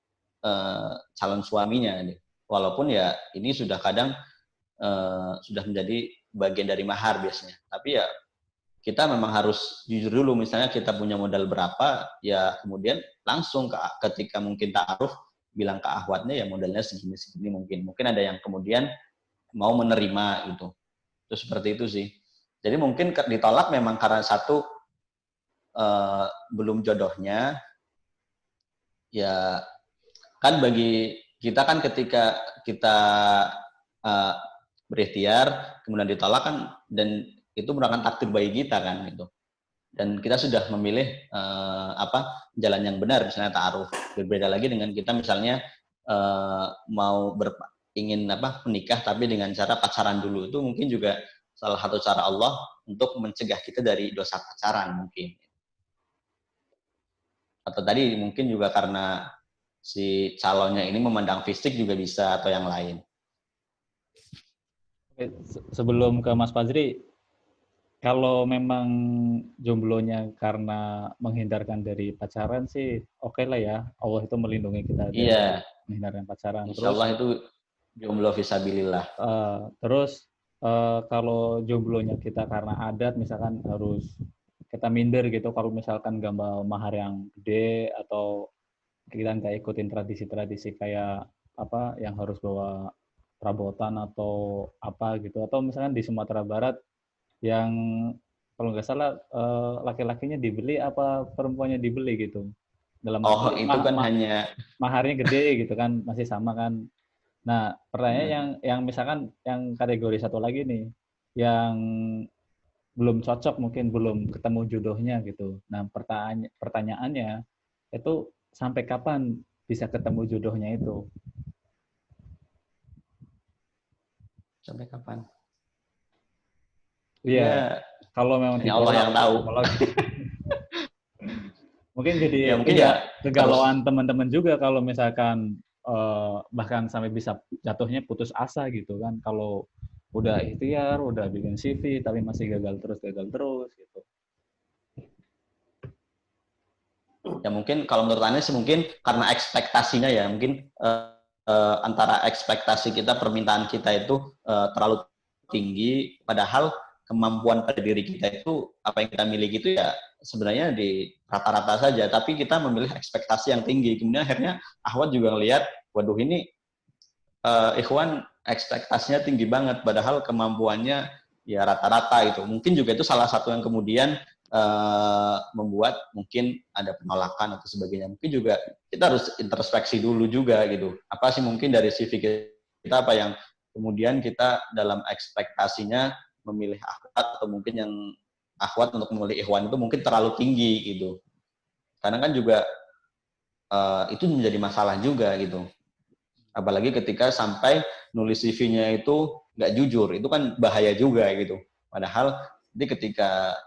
calon suaminya. Walaupun ya ini sudah kadang sudah menjadi bagian dari mahar biasanya. Tapi ya kita memang harus jujur dulu, misalnya kita punya modal berapa, ya kemudian langsung ketika mungkin ta'aruf bilang ke akhwatnya ya modalnya segini-segini mungkin. Mungkin ada yang kemudian mau menerima gitu. Itu seperti itu sih. Jadi mungkin ditolak memang karena satu belum jodohnya. Ya kan bagi kita kan ketika kita berikhtiar kemudian ditolak kan, dan itu merupakan takdir bagi kita kan gitu. Dan kita sudah memilih jalan yang benar, misalnya ta'aruf. Berbeda lagi dengan kita misalnya mau ingin menikah tapi dengan cara pacaran dulu, itu mungkin juga salah satu cara Allah untuk mencegah kita dari dosa pacaran mungkin. Atau tadi mungkin juga karena si calonnya ini memandang fisik juga bisa, atau yang lain. Sebelum ke Mas Fajri, kalau memang jomblonya karena menghindarkan dari pacaran sih oke lah ya, Allah itu melindungi kita dari menghindarkan pacaran. Insya Allah itu jomblo fisabilillah. Terus kalau jomblonya kita karena adat, misalkan harus kita minder gitu kalau misalkan gambar mahar yang gede, atau kita nggak ikutin tradisi-tradisi kayak apa yang harus bawa perabotan atau apa gitu, atau misalkan di Sumatera Barat yang kalau nggak salah laki-lakinya dibeli apa perempuannya dibeli gitu, dalam itu kan hanya maharnya gede gitu kan, masih sama kan. Nah pertanyaannya yang misalkan yang kategori satu lagi nih, yang belum cocok, mungkin belum ketemu jodohnya gitu. Nah pertanyaannya itu sampai kapan bisa ketemu jodohnya itu? Sampai kapan? Iya, kalau memang hanya Allah yang tahu. Mungkin jadi ya, mungkin ya kegalauan teman-teman juga kalau misalkan bahkan sampai bisa jatuhnya putus asa gitu kan, kalau udah ikhtiar, udah bikin CV tapi masih gagal terus gitu. Ya mungkin kalau menurut Anda sih mungkin karena ekspektasinya ya, mungkin antara ekspektasi kita, permintaan kita itu terlalu tinggi, padahal kemampuan pada diri kita itu, apa yang kita miliki itu ya sebenarnya di rata-rata saja, tapi kita memilih ekspektasi yang tinggi. Kemudian akhirnya akhwat juga ngelihat, waduh ini ikhwan ekspektasinya tinggi banget, padahal kemampuannya ya rata-rata itu. Mungkin juga itu salah satu yang kemudian membuat mungkin ada penolakan atau sebagainya. Mungkin juga kita harus introspeksi dulu juga gitu. Apa sih mungkin dari CV kita apa yang kemudian kita dalam ekspektasinya memilih akhwat, atau mungkin yang akhwat untuk memilih ikhwan itu mungkin terlalu tinggi gitu. Karena kan juga itu menjadi masalah juga gitu. Apalagi ketika sampai nulis CV-nya itu nggak jujur, itu kan bahaya juga gitu. Padahal jadi ketika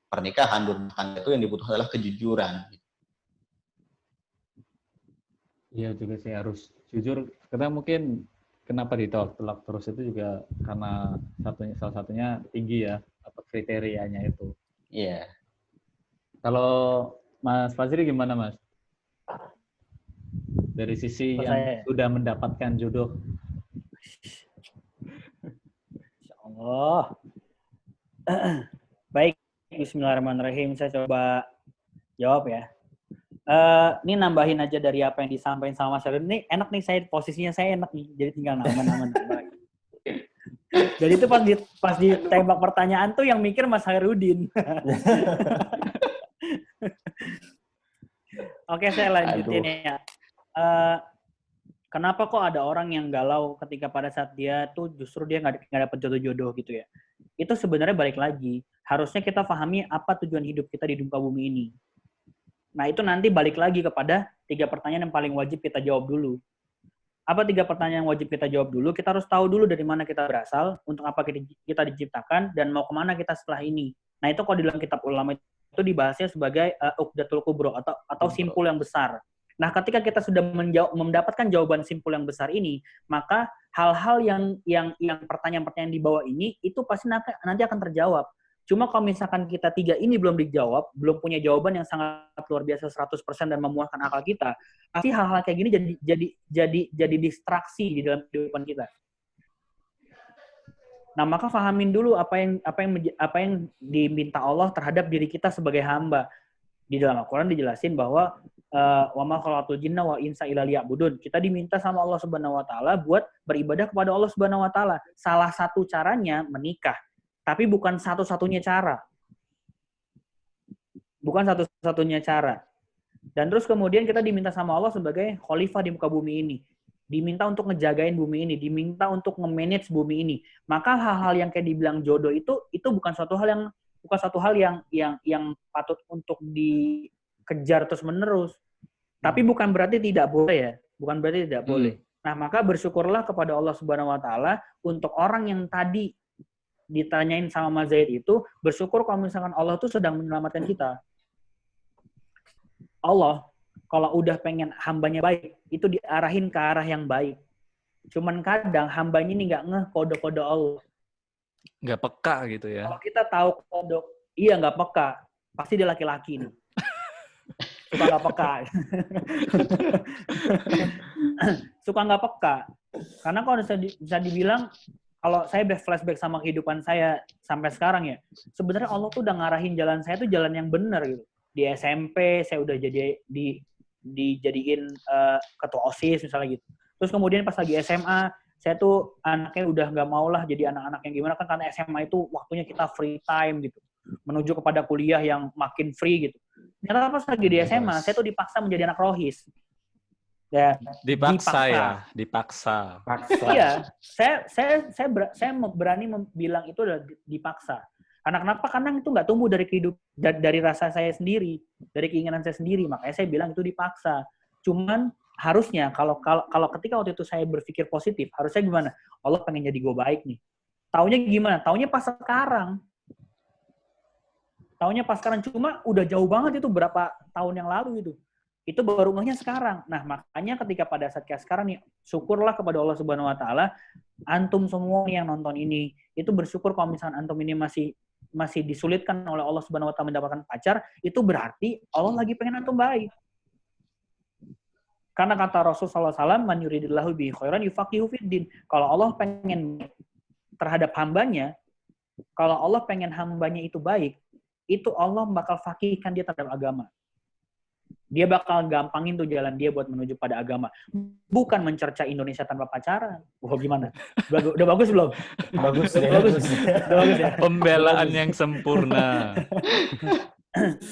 pernikahan, rumah tangga itu yang dibutuhkan adalah kejujuran. Iya juga sih harus jujur. Karena mungkin kenapa ditolak terus itu juga karena salah satunya tinggi ya apa kriterianya itu. Iya. Kalau Mas Fazri gimana Mas? Dari sisi Kalau yang saya, sudah mendapatkan jodoh. Insya Allah. Baik, Bismillahirrahmanirrahim. Saya coba jawab ya. Ini nambahin aja dari apa yang disampaikan sama Mas Herudin. Ini enak nih, posisinya saya enak nih. Jadi tinggal nambah. Jadi itu pas ditembak pertanyaan tuh yang mikir Mas Herudin. Oke, saya lanjutin ya. Kenapa kok ada orang yang galau ketika pada saat dia tuh justru dia nggak dapet jodoh-jodoh gitu ya? Itu sebenarnya balik lagi. Harusnya kita pahami apa tujuan hidup kita di muka bumi ini. Nah, itu nanti balik lagi kepada 3 pertanyaan yang paling wajib kita jawab dulu. Apa 3 pertanyaan yang wajib kita jawab dulu? Kita harus tahu dulu dari mana kita berasal, untuk apa kita diciptakan, dan mau kemana kita setelah ini. Nah, itu kalau di dalam kitab ulama itu dibahasnya sebagai uqdatul kubro atau simpul yang besar. Nah, ketika kita sudah mendapatkan jawaban simpul yang besar ini, maka hal-hal yang pertanyaan-pertanyaan di bawah ini itu pasti nanti akan terjawab. Cuma kalau misalkan kita 3 ini belum dijawab, belum punya jawaban yang sangat luar biasa 100% dan memuaskan akal kita, pasti hal-hal kayak gini jadi distraksi di dalam kehidupan kita. Nah, maka fahamin dulu apa yang diminta Allah terhadap diri kita sebagai hamba. Di dalam Al-Qur'an dijelasin bahwa wa ma khalaqatul jinna wal insa illa liya'budun. Kita diminta sama Allah Subhanahu wa taala buat beribadah kepada Allah Subhanahu wa taala. Salah satu caranya menikah. Tapi bukan satu-satunya cara. Bukan satu-satunya cara. Dan terus kemudian kita diminta sama Allah sebagai khalifah di muka bumi ini. Diminta untuk ngejagain bumi ini. Diminta untuk nge-manage bumi ini. Maka hal-hal yang kayak dibilang jodoh itu bukan suatu hal yang patut untuk dikejar terus-menerus. Tapi bukan berarti tidak boleh ya. Bukan berarti tidak boleh. Nah, maka bersyukurlah kepada Allah Subhanahu wa taala untuk orang yang tadi ditanyain sama Mas Zaid itu, bersyukur kalau misalkan Allah tuh sedang menyelamatkan kita. Allah, kalau udah pengen hambanya baik, itu diarahin ke arah yang baik. Cuman kadang hambanya ini nggak ngeh kode-kode Allah. Nggak peka gitu ya. Kalau kita tahu kode, iya nggak peka. Pasti dia laki-laki nih. Suka nggak peka. Suka nggak peka. Karena kalau bisa dibilang, kalau saya flashback sama kehidupan saya sampai sekarang ya, sebenarnya Allah tuh udah ngarahin jalan saya tuh jalan yang benar gitu. Di SMP saya udah dijadiin ketua OSIS misalnya gitu. Terus kemudian pas lagi SMA, saya tuh anaknya udah nggak mau lah jadi anak-anak yang gimana kan, karena SMA itu waktunya kita free time gitu. Menuju kepada kuliah yang makin free gitu. Ternyata pas lagi di SMA, saya tuh dipaksa menjadi anak rohis. Ya, dipaksa. Iya, saya berani bilang itu adalah dipaksa. Karena kenapa? Karena itu nggak tumbuh dari rasa saya sendiri, dari keinginan saya sendiri. Makanya saya bilang itu dipaksa. Cuman harusnya kalau ketika waktu itu saya berpikir positif, harusnya gimana? Allah pengen jadi gue baik nih. Taunya gimana? Taunya pas sekarang. Cuma udah jauh banget itu berapa tahun yang lalu itu. Itu baru ngehnya sekarang. Nah, makanya ketika pada saat kayak sekarang nih, syukurlah kepada Allah Subhanahu wa taala, antum semua yang nonton ini, itu bersyukur kalau misalkan antum ini masih disulitkan oleh Allah Subhanahu wa taala mendapatkan pacar, itu berarti Allah lagi pengen antum baik. Karena kata Rasulullah SAW, man yuridillahu bihi khairan yufaqihu fiddin. Kalau Allah pengen terhadap hambanya, kalau Allah pengen hambanya itu baik, itu Allah bakal faqihkan dia terhadap agama. Dia bakal gampangin tuh jalan dia buat menuju pada agama. Bukan mencerca Indonesia tanpa pacaran. Wah, gimana? Udah bagus belum? Bagus. Bagus ya? Pembelaan yang sempurna.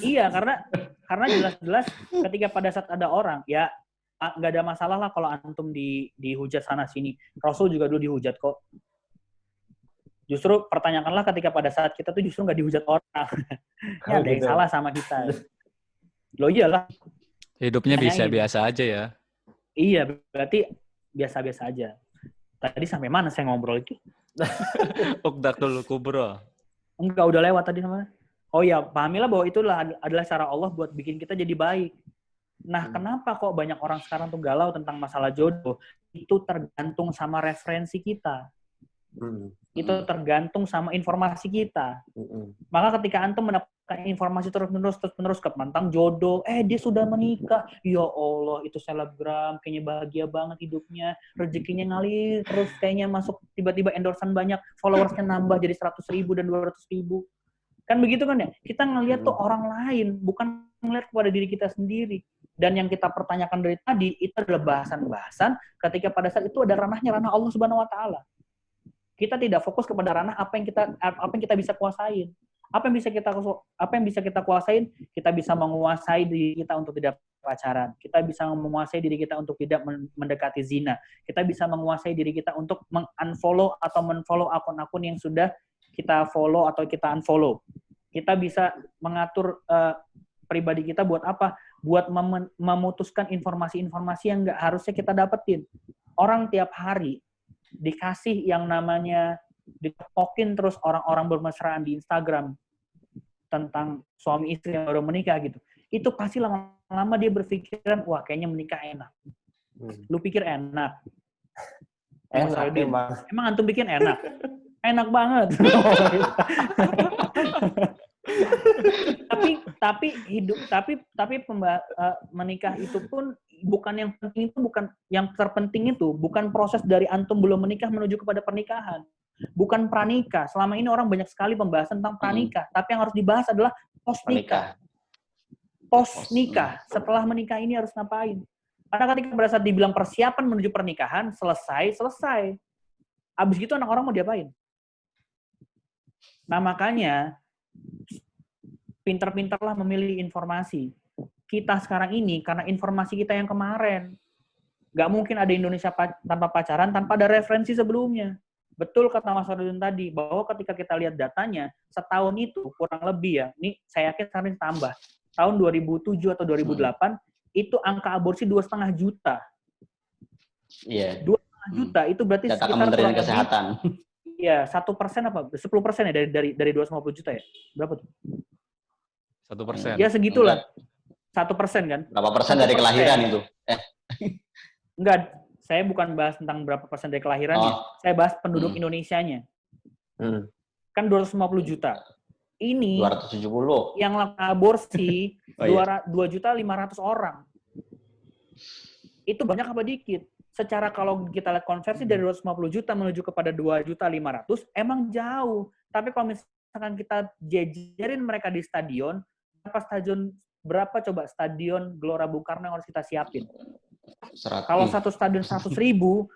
Iya, karena jelas-jelas ketika pada saat ada orang, ya nggak ada masalah lah kalau antum dihujat sana-sini. Rasul juga dulu dihujat kok. Justru pertanyakanlah ketika pada saat kita tuh justru nggak dihujat orang. Ya, ada yang salah sama kita. Loh iyalah. Hidupnya biasa-biasa aja ya. Iya, berarti biasa-biasa aja. Tadi sampai mana saya ngobrol itu? Uqdatul kubro. Enggak, udah lewat tadi sama. Oh ya, pahamilah bahwa itulah adalah cara Allah buat bikin kita jadi baik. Nah, kenapa kok banyak orang sekarang tuh galau tentang masalah jodoh? Itu tergantung sama referensi kita. Itu tergantung sama informasi kita. Maka ketika antum mendapatkan informasi terus-menerus tentang jodoh, dia sudah menikah. Ya Allah, itu selebgram, kayaknya bahagia banget hidupnya, rezekinya ngalir, terus kayaknya masuk tiba-tiba endorsean banyak, followersnya nambah jadi 100.000 dan 200.000. Kan begitu kan ya? Kita ngelihat tuh orang lain, bukan ngelihat kepada diri kita sendiri. Dan yang kita pertanyakan dari tadi, itu adalah bahasan-bahasan ketika pada saat itu ada ranahnya, ranah Allah Subhanahu wa Ta'ala. Kita tidak fokus kepada ranah apa yang kita bisa kuasain. Apa yang bisa kita kuasain? Kita bisa menguasai diri kita untuk tidak pacaran. Kita bisa menguasai diri kita untuk tidak mendekati zina. Kita bisa menguasai diri kita untuk meng-unfollow atau men-follow akun-akun yang sudah kita follow atau kita unfollow. Kita bisa mengatur pribadi kita buat apa? Buat memutuskan informasi-informasi yang nggak harusnya kita dapetin. Orang tiap hari dikasih yang namanya ditokin terus orang-orang bermesraan di Instagram tentang suami istri yang baru menikah gitu. Itu pasti lama-lama dia berpikiran, wah kayaknya menikah enak. Lu pikir enak? Enak Emang antum bikin enak? Enak banget. Menikah itu pun bukan yang penting, itu bukan yang terpenting, itu bukan proses dari antum belum menikah menuju kepada pernikahan, bukan pranikah. Selama ini orang banyak sekali pembahasan tentang pranikah, tapi yang harus dibahas adalah post nikah. Setelah menikah ini harus ngapain? Karena ketika pada saat dibilang persiapan menuju pernikahan selesai. Abis itu anak orang mau diapain? Nah makanya pintar-pintarlah memilih informasi. Kita sekarang ini, karena informasi kita yang kemarin, nggak mungkin ada Indonesia tanpa pacaran, tanpa ada referensi sebelumnya. Betul kata Mas Ardun tadi, bahwa ketika kita lihat datanya, setahun itu kurang lebih ya, ini saya yakin sekarang tambah, tahun 2007 atau 2008, itu angka aborsi 2,5 juta. Iya. 2,5 juta, itu berarti Data sekitar Kementerian Kesehatan. Ya, 1% apa? 10% ya dari 250 juta ya? Berapa tuh? 1%. Ya segitulah. 1% kan? Berapa persen dari kelahiran itu? Enggak, saya bukan bahas tentang berapa persen dari kelahirannya. Saya bahas penduduk Indonesianya. Kan 250 juta. Ini 270. yang aborsi 2.500.000 orang. Itu banyak apa dikit? Secara kalau kita lihat konversi dari 250 juta menuju kepada 2.500.000, emang jauh. Tapi kalau misalkan kita jajarin mereka di stadion, berapa coba stadion Gelora Bung Karno yang harus kita siapin? Kalau satu stadion 100.000,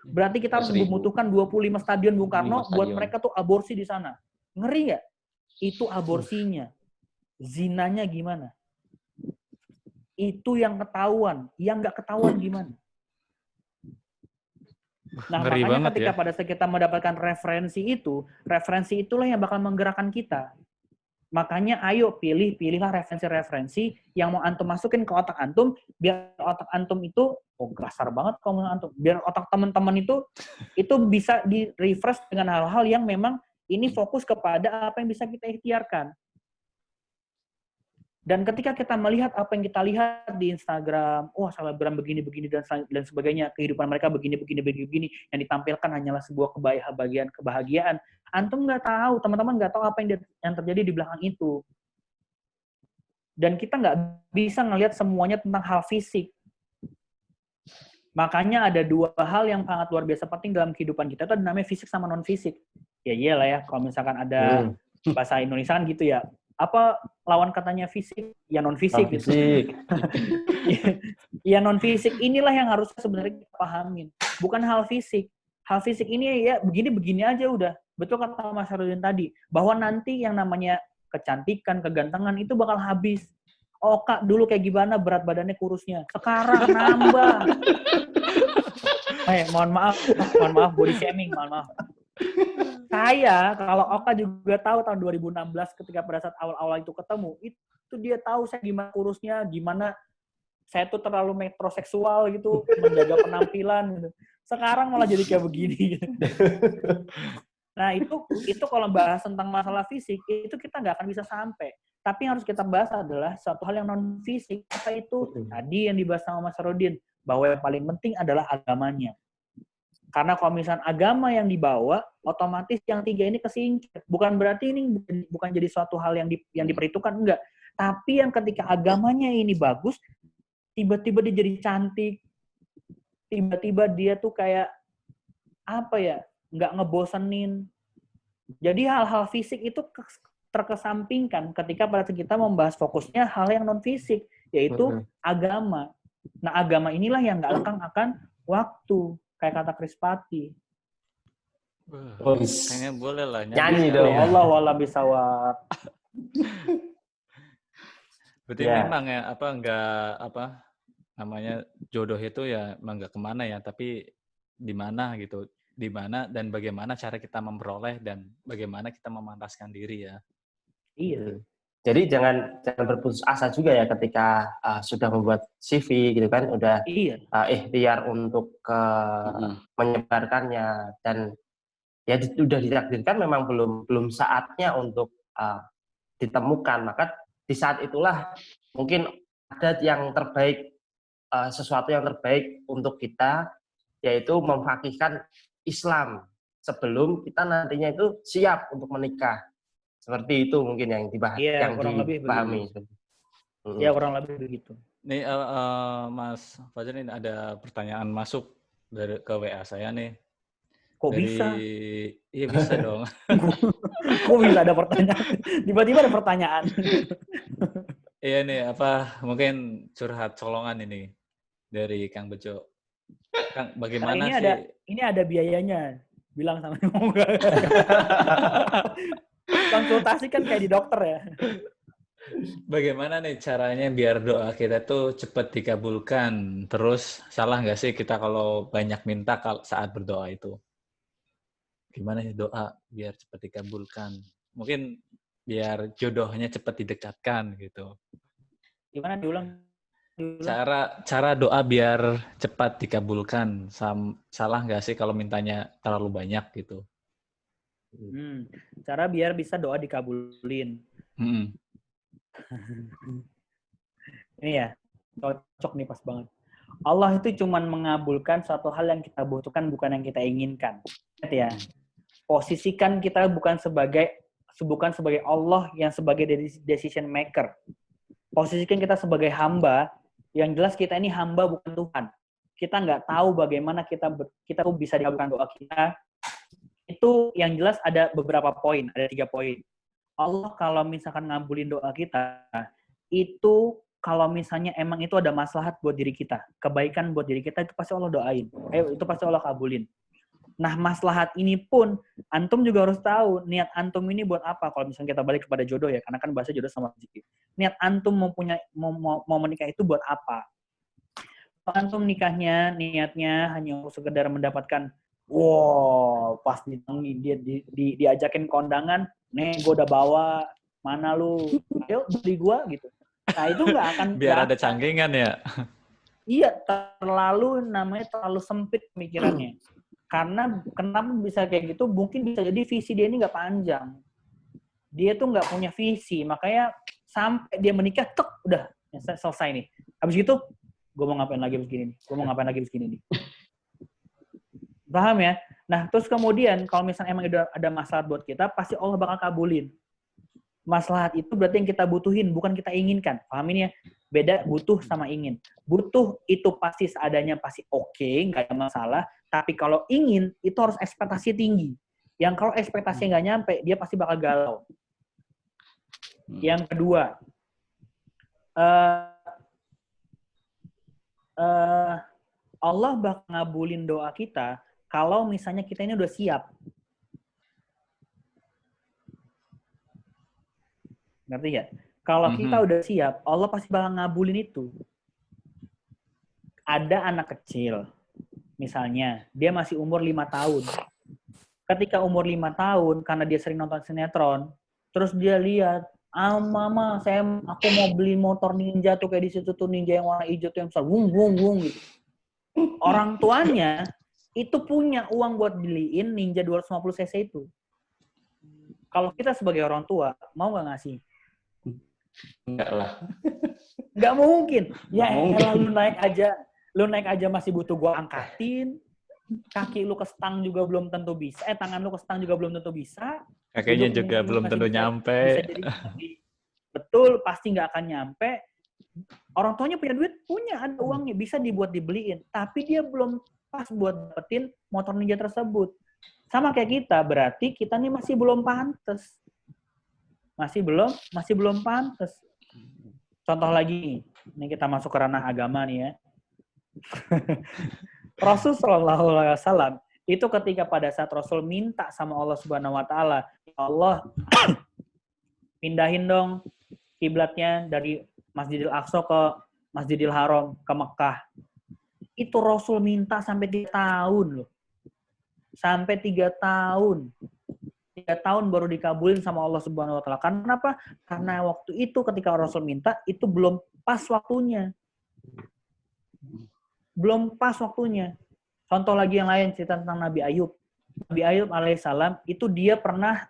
berarti kita harus membutuhkan 25 stadion Bung Karno buat mereka tuh aborsi di sana. Ngeri nggak? Itu aborsinya. Zinanya gimana? Itu yang ketahuan. Yang nggak ketahuan gimana? Nah, Ngeri makanya banget ketika ya. pada saat kita mendapatkan referensi itulah yang bakal menggerakkan kita. Makanya ayo pilihlah referensi-referensi yang mau antum masukin ke otak antum, biar otak antum itu, kasar banget kalau antum, biar otak teman-teman itu bisa di-refresh dengan hal-hal yang memang ini fokus kepada apa yang bisa kita ikhtiarkan. Dan ketika kita melihat apa yang kita lihat di Instagram, selebgram begini-begini dan sebagainya, kehidupan mereka begini-begini, yang ditampilkan hanyalah sebuah kebahagiaan. Antum nggak tahu, teman-teman nggak tahu apa yang terjadi di belakang itu. Dan kita nggak bisa ngelihat semuanya tentang hal fisik. Makanya ada dua hal yang sangat luar biasa penting dalam kehidupan kita, itu namanya fisik sama non-fisik. Ya iyalah ya, kalau misalkan ada bahasa Indonesia kan gitu ya. Apa lawan katanya fisik? Ya non-fisik. Gitu. Ya non-fisik inilah yang harus sebenarnya kita pahamin. Bukan hal fisik. Hal fisik ini ya begini-begini aja udah. Betul kata Mas Ardun tadi. Bahwa nanti yang namanya kecantikan, kegantengan itu bakal habis. Kak, dulu kayak gimana berat badannya kurusnya. Sekarang nambah. Mohon maaf body shaming, mohon maaf. Saya, kalau Oka juga tahu tahun 2016 ketika pada saat awal-awal itu ketemu, itu dia tahu saya gimana kurusnya, gimana saya tuh terlalu metroseksual gitu, menjaga penampilan gitu. Sekarang malah jadi kayak begini. Gitu. Nah itu kalau bahas tentang masalah fisik, itu kita nggak akan bisa sampai. Tapi yang harus kita bahas adalah suatu hal yang non fisik. Apa itu? Tadi yang dibahas sama Mas Rodin, bahwa yang paling penting adalah agamanya. Karena kalau misalnya agama yang dibawa, otomatis yang 3 ini kesingkir. Bukan berarti ini bukan jadi suatu hal yang diperhitungkan, enggak. Tapi yang ketika agamanya ini bagus, tiba-tiba dia jadi cantik, tiba-tiba dia tuh kayak apa ya, nggak ngebosenin. Jadi hal-hal fisik itu terkesampingkan ketika pada saat kita membahas fokusnya hal yang non fisik, yaitu agama. Nah, agama inilah yang nggak lekang akan waktu, kayak kata Krispati. Kayaknya boleh lah Nyanyi dong. Allah wala bisawab. Berarti memang ya namanya jodoh itu ya emang nggak kemana ya, tapi di mana gitu, di mana dan bagaimana cara kita memperoleh dan bagaimana kita memantaskan diri ya. Iya. Jadi jangan berputus asa juga ya ketika sudah membuat CV gitu kan, udah ikhtiar untuk menyebarkannya dan ya sudah ditakdirkan memang belum saatnya untuk ditemukan. Maka di saat itulah mungkin ada yang terbaik, sesuatu yang terbaik untuk kita, yaitu memfaqihkan Islam sebelum kita nantinya itu siap untuk menikah. Seperti itu mungkin yang dibahas, yang dipahami. Ya, kurang lebih begitu. Nih Mas Fajar, ini ada pertanyaan masuk ke WA saya nih. Kok bisa? Iya bisa dong. Kok bisa ada pertanyaan? Tiba-tiba ada pertanyaan. Iya nih, mungkin curhat colongan ini dari Kang Bejo. Kang, bagaimana sih? Ini ada biayanya. Bilang sama enggak. Konsultasi kan kayak di dokter ya. Bagaimana nih caranya biar doa kita tuh cepat dikabulkan? Terus salah nggak sih kita kalau banyak minta saat berdoa itu? Gimana sih doa biar cepat dikabulkan? Mungkin biar jodohnya cepat didekatkan gitu. Gimana diulang? Cara doa biar cepat dikabulkan. Salah nggak sih kalau mintanya terlalu banyak gitu? Cara biar bisa doa dikabulin. Ini ya, cocok nih, pas banget. Allah itu cuman mengabulkan suatu hal yang kita butuhkan, bukan yang kita inginkan. Ingat ya, posisikan kita bukan sebagai Allah yang sebagai decision maker. Posisikan kita sebagai hamba, yang jelas kita ini hamba bukan Tuhan. Kita nggak tahu bagaimana kita tuh bisa dikabulkan doa kita. Itu yang jelas ada beberapa poin, ada 3 poin. Allah kalau misalkan ngabulin doa kita, itu kalau misalnya emang itu ada maslahat buat diri kita, kebaikan buat diri kita, itu pasti Allah doain. Itu pasti Allah kabulin. Nah, maslahat ini pun, antum juga harus tahu, niat antum ini buat apa. Kalau misalnya kita balik kepada jodoh ya, karena kan bahasa jodoh sama rezeki. Niat antum mau menikah itu buat apa? Antum nikahnya, niatnya hanya untuk sekedar mendapatkan pas diajakin kondangan, nih gue udah bawa, mana lu, ayo beli gue gitu. Nah itu nggak akan. Biar ada cangkingan ya. Iya, terlalu sempit pemikirannya. Karena kenapa bisa kayak gitu? Mungkin bisa jadi visi dia ini nggak panjang. Dia tuh nggak punya visi, makanya sampai dia menikah, udah selesai nih. Habis itu, gue mau ngapain lagi begini nih. Paham ya? Nah, terus kemudian kalau misalnya emang ada maslahat buat kita, pasti Allah bakal kabulin. Maslahat itu berarti yang kita butuhin, bukan kita inginkan. Pahamin ya? Beda butuh sama ingin. Butuh itu pasti seadanya, pasti oke, nggak ada masalah. Tapi kalau ingin, itu harus ekspektasi tinggi. Yang kalau ekspektasinya nggak nyampe, dia pasti bakal galau. Yang kedua, Allah bakal ngabulin doa kita kalau misalnya kita ini udah siap. Ngerti ya? Kalau kita udah siap, Allah pasti bakal ngabulin itu. Ada anak kecil, misalnya, dia masih umur 5 tahun. Ketika umur 5 tahun, karena dia sering nonton sinetron, terus dia lihat, mama, aku mau beli motor ninja tuh, kayak di situ tuh ninja yang warna hijau tuh yang besar, wung gitu. Orang tuanya itu punya uang buat beliin ninja 250 cc itu. Kalau kita sebagai orang tua, mau nggak ngasih? Enggak lah. Nggak mungkin. Ya Nggak mungkin. elah, lu naik aja masih butuh gua angkatin. Kaki lu ke stang juga belum tentu bisa. Tangan lu ke stang juga belum tentu bisa. Kakeknya Duduk juga mungkin belum masih tentu bisa nyampe. jadi betul, pasti nggak akan nyampe. Orang tuanya punya duit, punya, ada uangnya, bisa dibuat dibeliin. Tapi dia belum pas buat dapetin motor Ninja tersebut. Sama kayak kita, berarti kita nih masih belum pantas. Masih belum pantas. Contoh lagi, ini kita masuk ke ranah agama nih ya. Rasul Shallallahu Alaihi Wasallam itu ketika pada saat Rasul minta sama Allah Subhanahu Wa Taala, ya Allah pindahin dong kiblatnya dari Masjidil Aqsa ke Masjidil Haram ke Mekah. Itu Rasul minta sampai 3 tahun loh. Sampai 3 tahun. 3 tahun baru dikabulin sama Allah Subhanahu Wa Taala. Kenapa? Karena waktu itu ketika Rasul minta itu belum pas waktunya. Belum pas waktunya. Contoh lagi yang lain, cerita tentang Nabi Ayub. Nabi Ayub alaihissalam itu dia pernah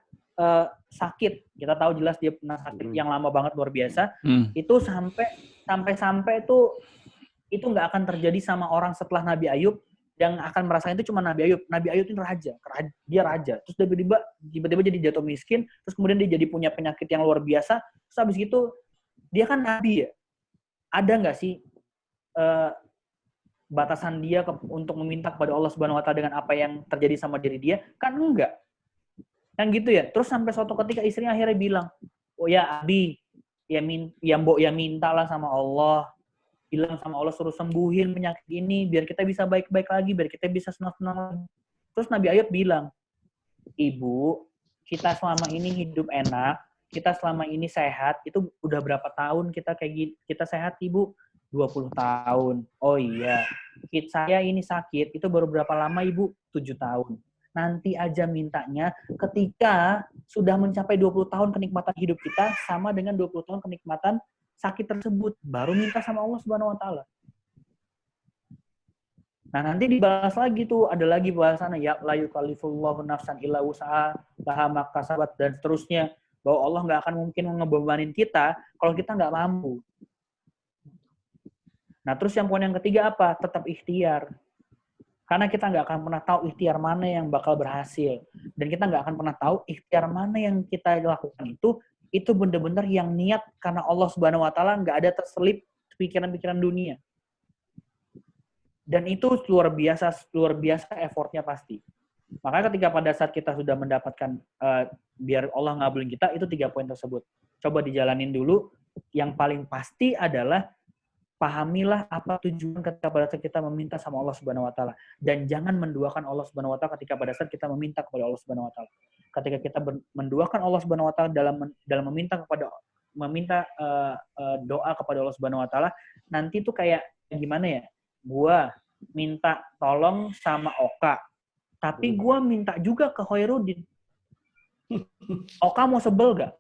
sakit. Kita tahu jelas dia pernah sakit yang lama banget, luar biasa. Itu sampai itu nggak akan terjadi sama orang setelah Nabi Ayub. Yang akan merasakan itu cuma Nabi Ayub. Nabi Ayub itu dia raja. Terus tiba-tiba jadi jatuh miskin. Terus kemudian dia jadi punya penyakit yang luar biasa. Terus habis itu dia kan Nabi ya. Ada nggak sih batasan dia untuk meminta kepada Allah Subhanahu Wa Taala dengan apa yang terjadi sama diri dia? Kan enggak. Kan gitu ya. Terus sampai suatu ketika istrinya akhirnya bilang, oh ya Abi, ya mintalah sama Allah. Bilang sama Allah suruh sembuhin penyakit ini biar kita bisa baik-baik lagi, biar kita bisa senang-senang lagi. Terus Nabi Ayub bilang, Ibu, kita selama ini hidup enak, kita selama ini sehat, itu udah berapa tahun kita sehat, Ibu? 20 tahun. Oh iya, saya ini sakit, itu baru berapa lama, Ibu? 7 tahun. Nanti aja mintanya ketika sudah mencapai 20 tahun kenikmatan hidup kita sama dengan 20 tahun kenikmatan sakit tersebut, baru minta sama Allah Subhanahu Wa Taala. Nah, nanti dibalas lagi tuh, ada lagi bahasannya, ya la yukallifullahu nafsan illa wus'aha laha ma kasabat, dan seterusnya, bahwa Allah nggak akan mungkin ngebebanin kita kalau kita nggak mampu. Nah, terus yang poin yang ketiga apa? Tetap ikhtiar. Karena kita nggak akan pernah tahu ikhtiar mana yang bakal berhasil. Dan kita nggak akan pernah tahu ikhtiar mana yang kita lakukan itu benar-benar yang niat karena Allah Subhanahu Wa Taala, nggak ada terselip pikiran-pikiran dunia. Dan itu luar biasa effortnya pasti. Makanya ketika pada saat kita sudah mendapatkan biar Allah ngabulin kita, itu 3 poin tersebut. Coba dijalanin dulu. Yang paling pasti adalah pahamilah apa tujuan ketika pada saat kita meminta sama Allah Subhanahu Wa Taala, dan jangan menduakan Allah Subhanahu Wa Taala ketika pada saat kita meminta kepada Allah Subhanahu Wa Taala. Ketika kita menduakan Allah Subhanahu Wa Taala dalam meminta doa kepada Allah Subhanahu Wa Taala, nanti tuh kayak gimana ya? Gua minta tolong sama Oka, tapi gua minta juga ke Khairuddin. Oka mau sebel gak?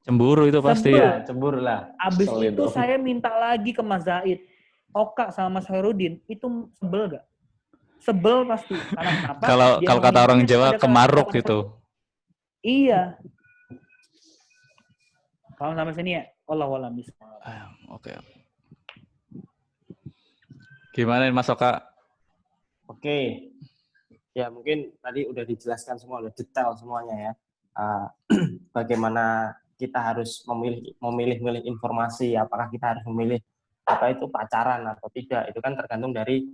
Cemburu itu pasti. Ya, cemburu lah. Abis itu saya minta lagi ke Mas Zaid. Oka sama Mas Khairuddin, itu sebel gak? Sebel pasti. Karena kenapa? Kalau kata orang Jawa, kemaruk gitu. Iya. Paham sampai sini ya? Wallahu a'lam bishawab. Oke. Gimana Mas Oka? Oke. Ya, mungkin tadi udah dijelaskan semua, udah detail semuanya ya. Bagaimana kita harus memilih informasi, apakah kita harus memilih apa itu pacaran atau tidak, itu kan tergantung dari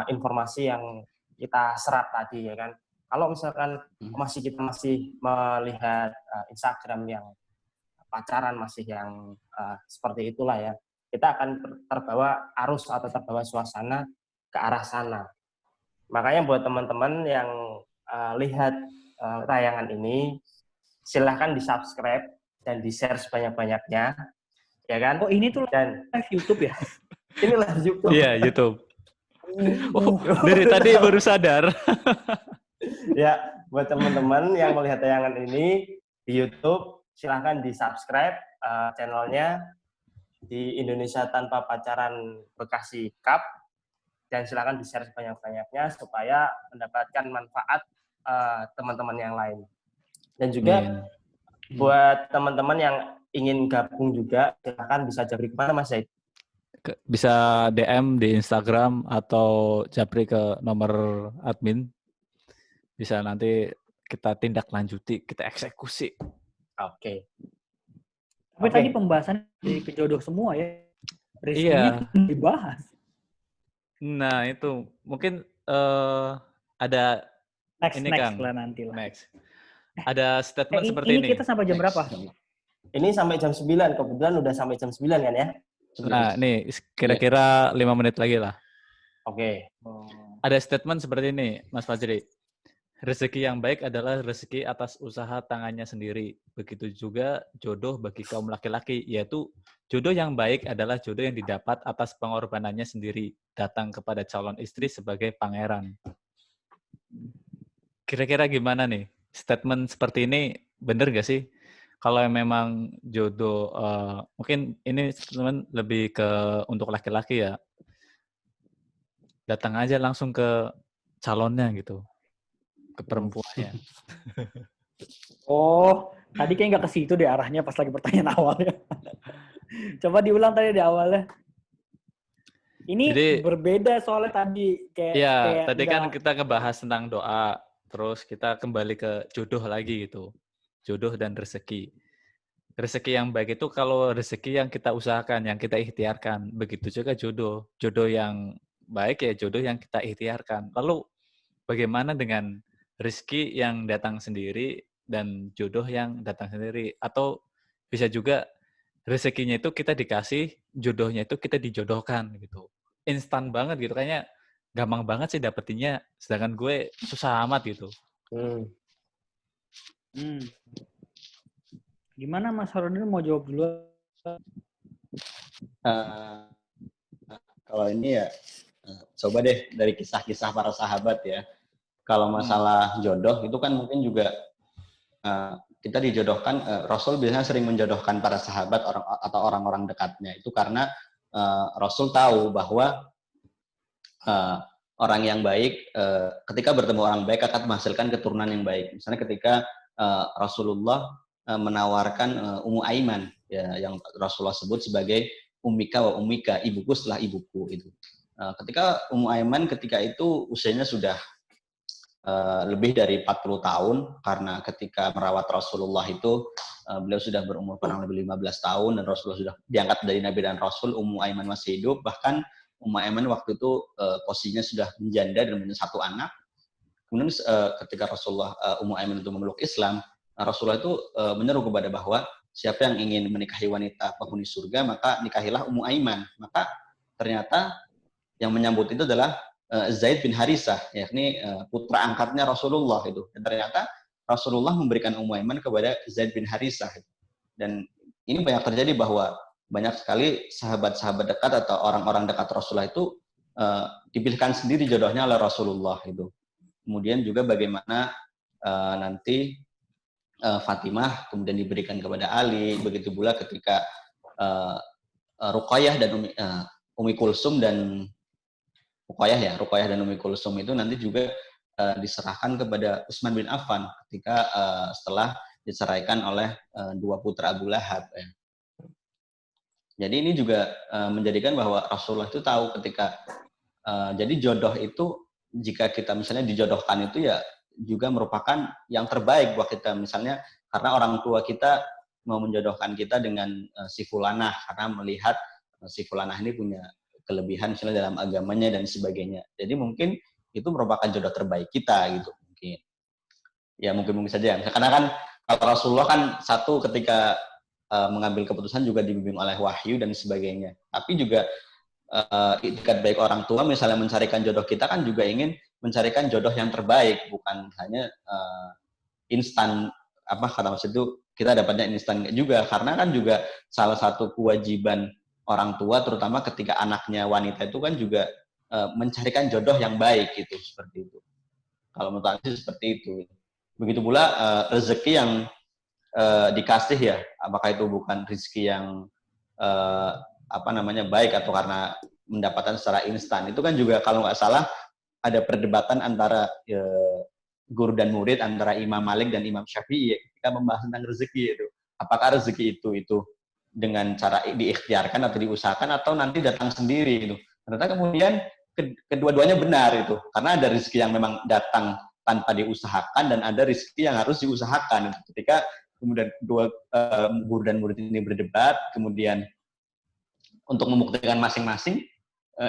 informasi yang kita serap tadi ya kan. Kalau misalkan kita masih melihat Instagram yang pacaran masih yang seperti itulah ya, kita akan terbawa arus atau terbawa suasana ke arah sana. Makanya buat teman-teman yang lihat tayangan ini, silahkan di-subscribe dan di-share sebanyak-banyaknya, ya kan? Oh, ini tuh live YouTube ya? Ini live YouTube. Iya, YouTube. Oh, dari tadi baru sadar. Ya, buat teman-teman yang melihat tayangan ini di YouTube, silahkan di-subscribe channelnya di Indonesia Tanpa Pacaran Bekasi Cup, dan silahkan di-share sebanyak-banyaknya supaya mendapatkan manfaat teman-teman yang lain. Dan juga buat teman-teman yang ingin gabung juga, silakan bisa Japri kemana Mas Zaid? Bisa DM di Instagram atau Japri ke nomor admin. Bisa nanti kita tindak lanjuti, kita eksekusi. Oke. Tapi Oke. tadi pembahasan dari kejodoh semua ya. Iya. Rezekinya dibahas. Nah, itu mungkin ada Next ini Kang. lah nanti lah. Next. Ada statement seperti Ini ini. kita sampai jam berapa? Ini sampai jam 9, kebetulan udah sampai jam 9 kan ya? Nah, nih kira-kira 5 menit lagi lah. Oke. Ada statement seperti ini, Mas Fajri. Rezeki yang baik adalah rezeki atas usaha tangannya sendiri. Begitu juga jodoh bagi kaum laki-laki, yaitu jodoh yang baik adalah jodoh yang didapat atas pengorbanannya sendiri, datang kepada calon istri sebagai pangeran. Kira-kira gimana nih? Statement seperti ini bener gak sih? Kalau memang jodoh, mungkin ini statement lebih ke untuk laki-laki ya. Datang aja langsung ke calonnya gitu. Ke perempuannya. Oh, tadi kayak nggak ke situ deh arahnya pas lagi pertanyaan awalnya. Coba diulang tadi di awalnya. Ini Jadi, berbeda soalnya tadi kayak tadi kan kita ngebahas tentang doa, terus kita kembali ke jodoh lagi gitu. Jodoh dan rezeki. Rezeki yang baik itu kalau rezeki yang kita usahakan, yang kita ikhtiarkan. Begitu juga jodoh. Jodoh yang baik ya jodoh yang kita ikhtiarkan. Lalu bagaimana dengan rezeki yang datang sendiri dan jodoh yang datang sendiri? Atau bisa juga rezekinya itu kita dikasih, jodohnya itu kita dijodohkan gitu. Instan banget gitu, kayaknya gampang banget sih dapetinnya, sedangkan gue susah amat gitu. Gimana Mas Harudin mau jawab dulu? Kalau ini ya, coba deh dari kisah-kisah para sahabat ya. Kalau masalah jodoh itu kan mungkin juga kita dijodohkan, Rasul biasanya sering menjodohkan para sahabat atau orang-orang dekatnya. Itu karena Rasul tahu bahwa orang yang baik, ketika bertemu orang baik akan menghasilkan keturunan yang baik. Misalnya ketika Rasulullah menawarkan Ummu Aiman, ya, yang Rasulullah sebut sebagai Ummika wa Ummika, ibuku setelah ibuku itu. Ketika Ummu Aiman ketika itu usianya sudah lebih dari 40 tahun, karena ketika merawat Rasulullah itu beliau sudah berumur kurang lebih 15 tahun dan Rasulullah sudah diangkat dari Nabi dan Rasul. Ummu Aiman masih hidup, bahkan Ummu Aiman waktu itu posisinya sudah menjanda dan punya 1 anak. Kemudian ketika Rasulullah Ummu Aiman itu memeluk Islam, Rasulullah itu menyeru kepada bahwa siapa yang ingin menikahi wanita penghuni surga, maka nikahilah Ummu Aiman. Maka ternyata yang menyambut itu adalah Zaid bin Harisah, yakni putra angkatnya Rasulullah itu. Dan ternyata Rasulullah memberikan Ummu Aiman kepada Zaid bin Harisah. Dan ini banyak terjadi bahwa banyak sekali sahabat-sahabat dekat atau orang-orang dekat Rasulullah itu dipilihkan sendiri jodohnya oleh Rasulullah itu. Kemudian juga bagaimana nanti Fatimah kemudian diberikan kepada Ali, begitu pula ketika Ruqayyah dan Ummi Kulsum dan Ruqayyah dan Ummi Kulsum itu nanti juga diserahkan kepada Utsman bin Affan ketika setelah diceraikan oleh 2 putra Abu Lahab. Ya. Jadi ini juga menjadikan bahwa Rasulullah itu tahu ketika jadi jodoh itu jika kita misalnya dijodohkan itu ya juga merupakan yang terbaik buat kita, misalnya karena orang tua kita mau menjodohkan kita dengan si fulanah karena melihat si fulanah ini punya kelebihan misalnya dalam agamanya dan sebagainya. Jadi mungkin itu merupakan jodoh terbaik kita gitu mungkin. Ya mungkin saja. Karena kan kalau Rasulullah kan satu ketika mengambil keputusan juga dibimbing oleh wahyu dan sebagainya. Tapi juga itikat baik orang tua misalnya mencarikan jodoh kita kan juga ingin mencarikan jodoh yang terbaik, bukan hanya instan kata maksud itu kita dapatnya instan juga, karena kan juga salah satu kewajiban orang tua terutama ketika anaknya wanita itu kan juga mencarikan jodoh yang baik gitu, seperti itu. Kalau menurut aku seperti itu. Begitu pula rezeki yang dikasih ya, apakah itu bukan rezeki yang baik atau karena mendapatkan secara instan. Itu kan juga kalau nggak salah ada perdebatan antara guru dan murid, antara Imam Malik dan Imam Syafi'i ketika membahas tentang rezeki itu. apakah rezeki itu dengan cara diikhtiarkan atau diusahakan atau nanti datang sendiri gitu. Ternyata kemudian kedua-duanya benar itu, karena ada rezeki yang memang datang tanpa diusahakan dan ada rezeki yang harus diusahakan. Ketika kemudian dua guru dan murid ini berdebat, kemudian untuk membuktikan masing-masing,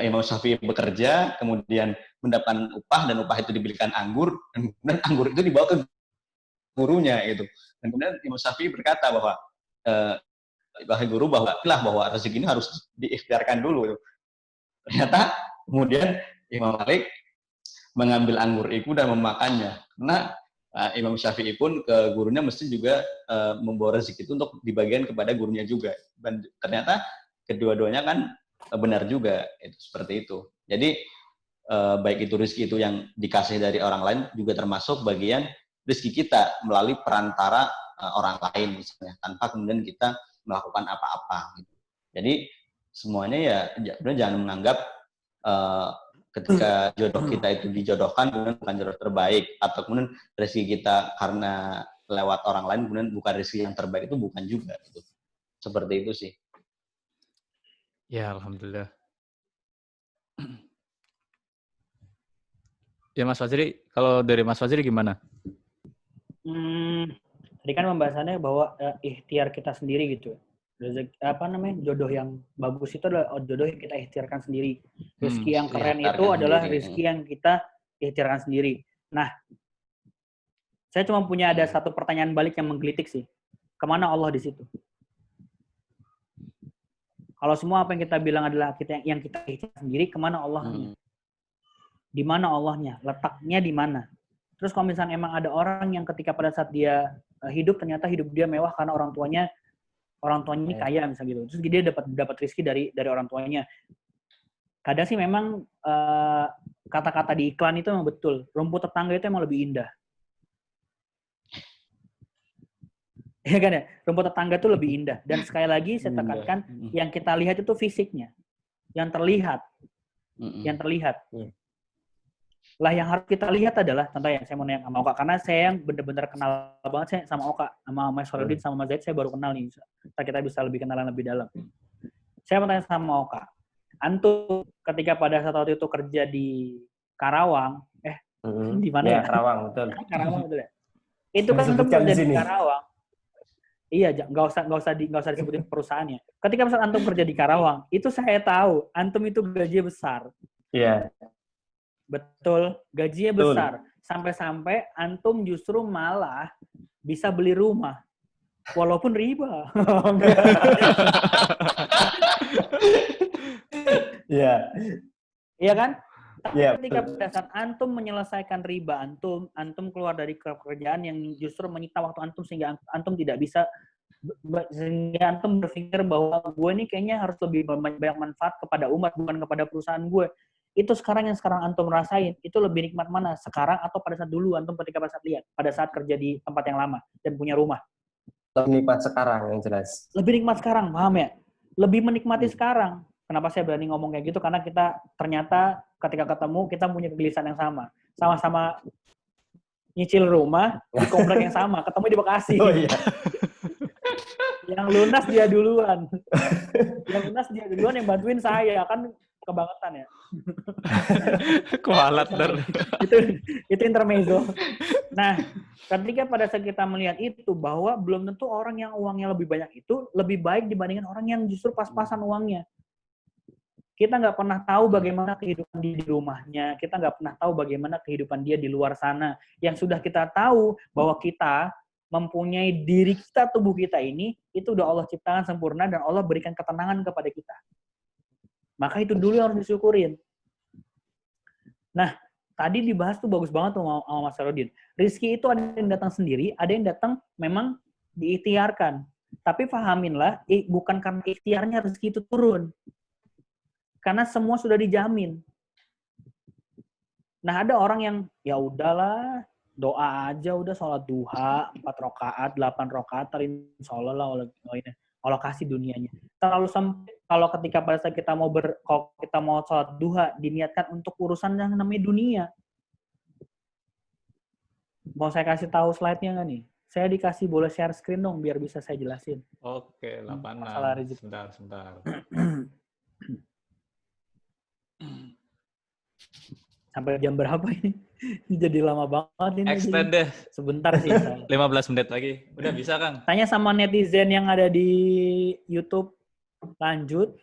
Imam Syafi'i bekerja, kemudian mendapatkan upah dan upah itu diberikan anggur, dan kemudian anggur itu dibawa ke gurunya itu. Dan kemudian Imam Syafi'i berkata bahwa wahai guru, bahwa rezeki ini harus diikhtiarkan dulu. Ternyata kemudian Imam Malik mengambil anggur itu dan memakannya. Karena Imam Syafi'i pun ke gurunya mesti juga membawa rezeki itu untuk dibagikan kepada gurunya juga. Dan ternyata kedua-duanya kan benar juga, itu seperti itu. Jadi baik itu rezeki itu yang dikasih dari orang lain juga termasuk bagian rezeki kita melalui perantara orang lain misalnya, tanpa kemudian kita melakukan apa-apa. Gitu. Jadi semuanya ya jangan menganggap ketika jodoh kita itu dijodohkan kemudian bukan jodoh terbaik, atau kemudian rezeki kita karena lewat orang lain kemudian bukan rezeki yang terbaik, itu bukan juga. Gitu. Seperti itu sih. Ya, alhamdulillah. Ya Mas Fajri, kalau dari Mas Fajri gimana? Tadi kan pembahasannya bahwa ikhtiar kita sendiri gitu. Jodoh yang bagus itu adalah jodoh yang kita ikhtiarkan sendiri. Rezeki yang keren itu adalah rezeki yang kita ikhtiarkan sendiri. Nah, saya cuma punya ada satu pertanyaan balik yang menggelitik sih. Kemana Allah di situ? Kalau semua apa yang kita bilang adalah yang kita ikhtiarkan sendiri, kemana Allahnya? Di mana Allahnya? Letaknya di mana? Terus kalau misalnya emang ada orang yang ketika pada saat dia hidup, ternyata hidup dia mewah karena orang tuanya ini kaya misalnya gitu. Terus dia dapat rezeki dari orang tuanya. Kadang sih memang kata-kata di iklan itu memang betul. Rumput tetangga itu emang lebih indah. Ya kan ya? Rumput tetangga itu lebih indah. Dan sekali lagi saya tekankan, yang kita lihat itu fisiknya. Yang terlihat. Yang terlihat. Lah yang harus kita lihat adalah, contohnya saya mau nanya sama Oka, karena saya yang benar-benar kenal banget saya sama Oka, sama Mas Farudin, sama Mas Zaid, saya baru kenal nih. Kita bisa lebih kenalan lebih dalam. Saya mau tanya sama Oka, antum ketika pada saat waktu itu kerja di Karawang, di mana ya? Karawang, betul. Karawang betul ya? Itu kan antum kerja di Karawang. Iya, nggak usah disebutin perusahaannya. Ketika misalnya antum kerja di Karawang, itu saya tahu antum itu gajinya besar. Iya. Betul, gajinya besar. Sampai-sampai antum justru malah bisa beli rumah. Walaupun riba. Iya. Iya kan? Iya. Ketika pada saat antum menyelesaikan riba antum keluar dari pekerjaan yang justru menyita waktu antum sehingga antum tidak bisa, sehingga antum berpikir bahwa gue ini kayaknya harus lebih banyak manfaat kepada umat bukan kepada perusahaan gue. Itu sekarang yang antum rasain, itu lebih nikmat mana? Sekarang atau pada saat dulu antum ketika pada saat kerja di tempat yang lama dan punya rumah? Lebih nikmat sekarang yang jelas. Lebih nikmat sekarang, paham ya? Lebih menikmati sekarang. Kenapa saya berani ngomong kayak gitu? Karena kita ternyata ketika ketemu kita punya kegelisahan yang sama. Sama-sama nyicil rumah di komplek yang sama, ketemu di Bekasi. Oh iya. Yang lunas dia duluan. Yang bantuin saya kan. Kebangetan ya. Kualat itu intermezzo. Nah, ketika pada saat kita melihat itu bahwa belum tentu orang yang uangnya lebih banyak itu lebih baik dibandingkan orang yang justru pas-pasan uangnya. Kita nggak pernah tahu bagaimana kehidupan dia di rumahnya. Kita nggak pernah tahu bagaimana kehidupan dia di luar sana. Yang sudah kita tahu bahwa kita mempunyai diri kita, tubuh kita ini, itu udah Allah ciptakan sempurna dan Allah berikan ketenangan kepada kita. Maka itu dulu yang harus disyukurin. Nah, tadi dibahas tuh bagus banget tuh sama Mas Farudin. Rizki itu ada yang datang sendiri, ada yang datang memang diikhtiarkan. Tapi pahaminlah, bukan karena ikhtiarnya rezeki itu turun. Karena semua sudah dijamin. Nah, ada orang yang, ya udahlah, doa aja, udah sholat duha, 4 rakaat, 8 rakaat, insya Allah Allah kasih dunianya. Terlalu sempit kalau ketika pada saat kalau kita mau sholat duha diniatkan untuk urusan yang namanya dunia. Mau saya kasih tahu slide-nya nggak nih? Saya dikasih boleh share screen dong biar bisa saya jelasin. Oke, 86. Masalah rezeki. Sebentar. Sampai jam berapa ini? Ini jadi lama banget ini. Extend deh. Sebentar sih. 15 menit lagi. Udah bisa, Kang? Tanya sama netizen yang ada di YouTube. Lanjut.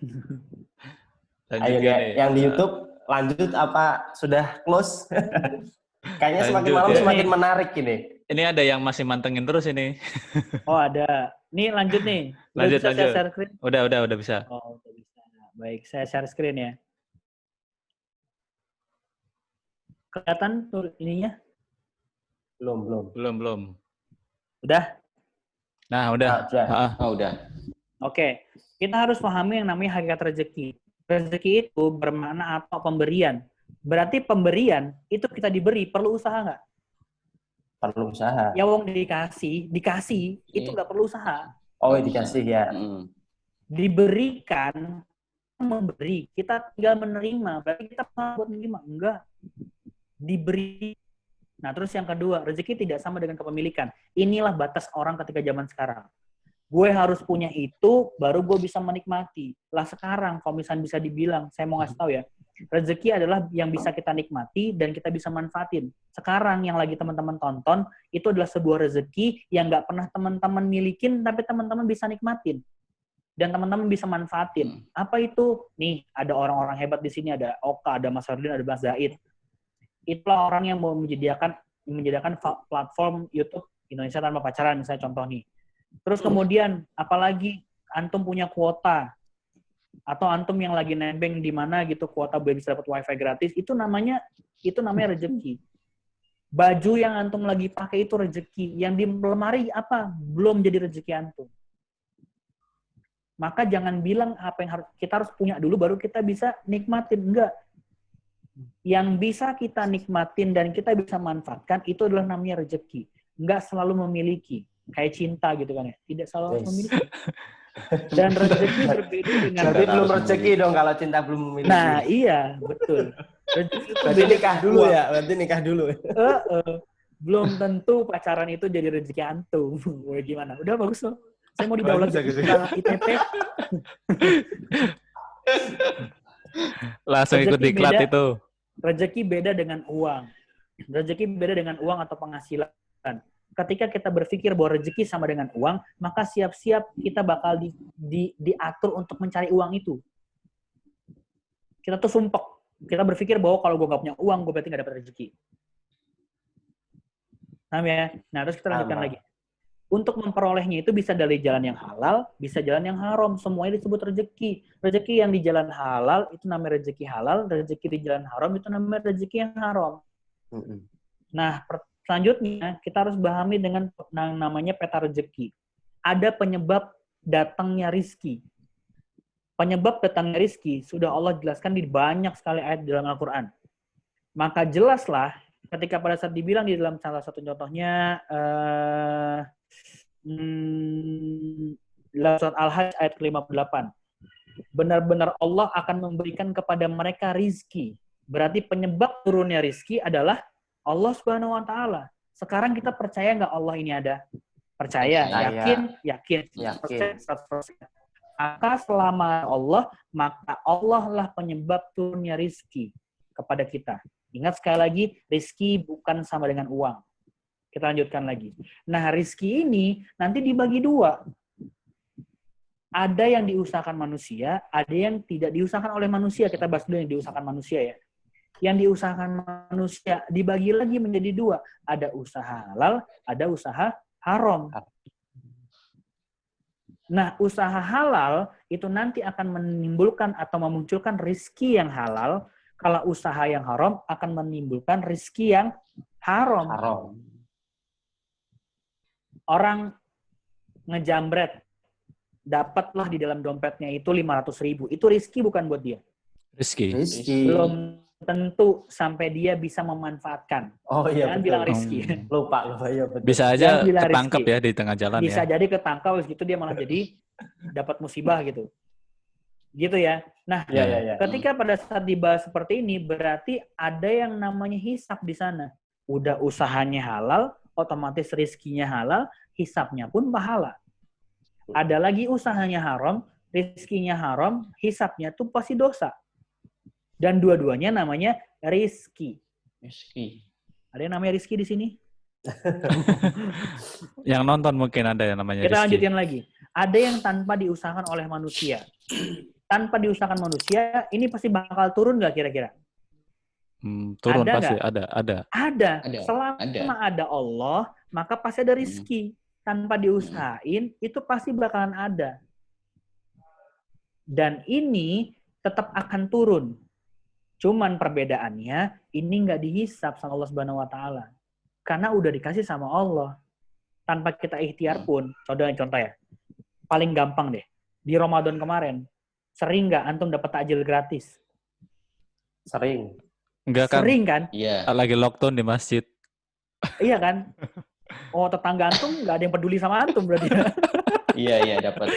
Ayo yang di YouTube lanjut apa sudah close? Kayaknya semakin Lanjut, malam ya. semakin menarik ini. Ini ada yang masih mantengin terus ini. Oh ada. Nih lanjut nih. Udah Lanjut, bisa lanjut. share screen? Udah bisa. Oh udah bisa. Baik, saya share screen ya. Kelihatan tuh ininya? Belum. Udah? Nah, udah. Udah. Oh, udah. Oke. Kita harus pahami yang namanya hakikat rezeki. Rezeki itu bermakna apa? Pemberian. Berarti pemberian itu kita diberi, perlu usaha nggak? Perlu usaha. Ya wong dikasih itu nggak perlu usaha. Oh, dikasih ya. Diberikan, memberi, kita tinggal menerima. Berarti kita buat menerima? Enggak. Diberi. Nah, terus yang kedua, rezeki tidak sama dengan kepemilikan. Inilah batas orang ketika zaman sekarang. Gue harus punya itu, baru gue bisa menikmati. Lah sekarang, kalau misalnya bisa dibilang, saya mau ngasih tahu ya, rezeki adalah yang bisa kita nikmati dan kita bisa manfaatin. Sekarang yang lagi teman-teman tonton, itu adalah sebuah rezeki yang nggak pernah teman-teman milikin, tapi teman-teman bisa nikmatin. Dan teman-teman bisa manfaatin. Apa itu? Nih, ada orang-orang hebat di sini, ada Oka, ada Mas Ferdin, ada Mas Zaid. Itulah orang yang mau menyediakan platform YouTube Indonesia Tanpa Pacaran, misalnya contoh nih. Terus kemudian, apalagi antum punya kuota, atau antum yang lagi nembeng di mana gitu, kuota biar bisa dapat wifi gratis, itu namanya rezeki. Baju yang antum lagi pakai itu rezeki. Yang di lemari apa? Belum jadi rezeki antum. Maka jangan bilang apa yang kita harus punya dulu, baru kita bisa nikmatin. Enggak. Yang bisa kita nikmatin dan kita bisa manfaatkan, itu adalah namanya rezeki. Enggak selalu memiliki. Kayak cinta gitu kan ya. Tidak selalu memiliki. Dan rezeki berbeda dengan... Berarti belum rezeki dong kalau cinta belum memiliki. Nah iya, betul. Rezeki itu berarti nikah dulu ya? Berarti nikah dulu. Belum tentu pacaran itu jadi rezeki antum. Wah gimana? Udah bagus loh. Saya mau didaulat ITP. Langsung ikut diklat itu. Rezeki beda dengan uang. Rezeki beda dengan uang atau penghasilan. Ketika kita berpikir bahwa rezeki sama dengan uang, maka siap-siap kita bakal diatur untuk mencari uang itu. Kita tuh sumpek. Kita berpikir bahwa kalau gue gak punya uang, gue berarti gak dapat rezeki. Paham ya? Nah, terus kita lanjutkan lagi. Untuk memperolehnya itu bisa dari jalan yang halal, bisa jalan yang haram. Semuanya disebut rezeki. Rezeki yang di jalan halal, itu namanya rezeki halal. Rezeki di jalan haram, itu namanya rezeki yang haram. Nah, selanjutnya, kita harus pahami dengan namanya peta rezeki. Ada penyebab datangnya rizki. Penyebab datangnya rizki sudah Allah jelaskan di banyak sekali ayat dalam Al-Quran. Maka jelaslah ketika pada saat dibilang di dalam salah satu contohnya dalam surat Al-Hajj ayat ke-58. Benar-benar Allah akan memberikan kepada mereka rizki. Berarti penyebab turunnya rizki adalah Allah Subhanahu wa Ta'ala. Sekarang kita percaya nggak Allah ini ada? Percaya. Yakin. 100%. Maka selama Allah, maka Allah lah penyebab turunnya rizki kepada kita. Ingat sekali lagi, rizki bukan sama dengan uang. Kita lanjutkan lagi. Nah, rizki ini nanti dibagi dua. Ada yang diusahakan manusia, ada yang tidak diusahakan oleh manusia. Kita bahas dulu yang diusahakan manusia ya. Yang diusahakan manusia dibagi lagi menjadi dua. Ada usaha halal, ada usaha haram. Nah, usaha halal itu nanti akan menimbulkan atau memunculkan rizki yang halal. Kalau usaha yang haram akan menimbulkan rizki yang haram. Orang ngejambret, dapatlah di dalam dompetnya itu 500.000. Itu rizki bukan buat dia. Rizki. Belum tentu sampai dia bisa memanfaatkan. Oh iya, jangan bilang rizki. Lupa ya betul. Bisa aja ketangkep ya di tengah jalan ya. Bisa jadi ketangkep gitu dia malah jadi dapat musibah gitu. Gitu ya. Nah, ketika pada saat dibahas seperti ini berarti ada yang namanya hisab di sana. Udah usahanya halal, otomatis rizkinya halal, hisapnya pun pahala. Ada lagi usahanya haram, rizkinya haram, hisapnya tuh pasti dosa. Dan dua-duanya namanya rizki. Rizki. Ada yang namanya rizki di sini? Yang nonton mungkin ada yang namanya Kita Rizky. lanjutin lagi. Ada yang tanpa diusahakan oleh manusia. Tanpa diusahakan manusia, ini pasti bakal turun nggak kira-kira? Turun Ada pasti, nggak? ada. Ada. Ada. Selama ada Allah, maka pasti ada rizki. Tanpa diusahain, itu pasti bakalan ada. Dan ini tetap akan turun. Cuman perbedaannya, ini nggak dihisap sama Allah Subhanahu wa Ta'ala. Karena udah dikasih sama Allah. Tanpa kita ikhtiar pun, contoh ya, paling gampang deh, di Ramadan kemarin, sering nggak antum dapat takjil gratis? Sering. Enggak kan? Sering kan? Iya. Lagi lockdown di masjid. Iya kan? Oh, tetangga antum nggak ada yang peduli sama antum berarti. Iya, dapat.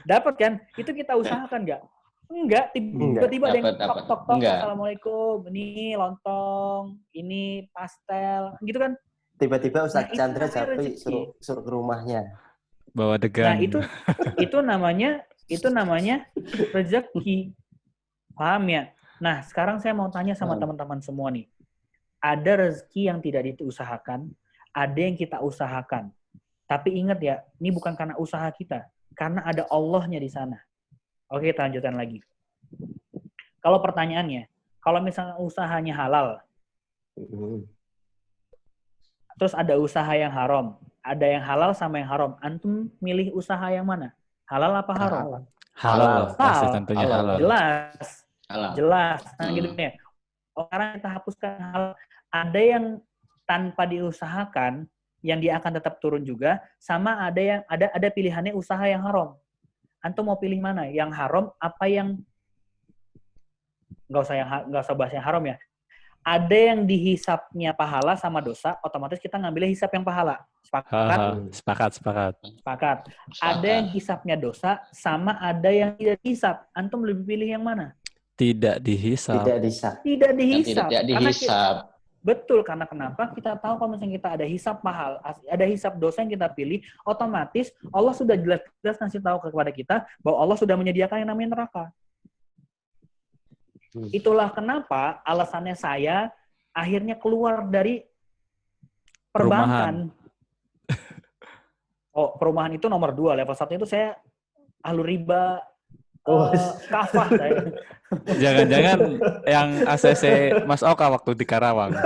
Dapat kan? Itu kita usahakan nggak? Enggak, tiba-tiba ada yang Dapat. tok. Enggak. Assalamualaikum, ini lontong, ini pastel, gitu kan? Tiba-tiba Ustaz Nah, itu Chandra namanya Japri rezeki. suruh ke rumahnya. Bawa degan. Nah, itu namanya rezeki. Paham ya? Nah, sekarang saya mau tanya sama teman-teman semua nih. Ada rezeki yang tidak diusahakan, ada yang kita usahakan. Tapi ingat ya, ini bukan karena usaha kita, karena ada Allahnya di sana. Oke, kita lanjutkan lagi. Kalau pertanyaannya, kalau misalnya usahanya halal, terus ada usaha yang haram, ada yang halal sama yang haram, antum milih usaha yang mana? Halal apa haram? Halal. Pasti tentunya halal. Jelas. Nah, gitu ya. Sekarang kita hapuskan halal. Ada yang tanpa diusahakan, yang dia akan tetap turun juga, sama ada pilihannya usaha yang haram. Antum mau pilih mana? Yang haram apa yang nggak usah bahas yang haram ya. Ada yang dihisapnya pahala sama dosa, otomatis kita ngambilnya hisap yang pahala. Sepakat? Sepakat. Ada yang hisapnya dosa sama ada yang tidak dihisap. Antum lebih pilih yang mana? Tidak dihisap. Tidak dihisap. Tidak dihisap. Betul, karena kenapa? Kita tahu kalau misalnya kita ada hisap pahala, ada hisap dosa yang kita pilih, otomatis Allah sudah jelas-jelas ngasih tahu kepada kita bahwa Allah sudah menyediakan yang namanya neraka. Itulah kenapa alasannya saya akhirnya keluar dari perbankan. Perumahan itu nomor 2, level 1 itu saya ahlu riba, kafah saya. Jangan-jangan yang ACC Mas Oka waktu di Karawang.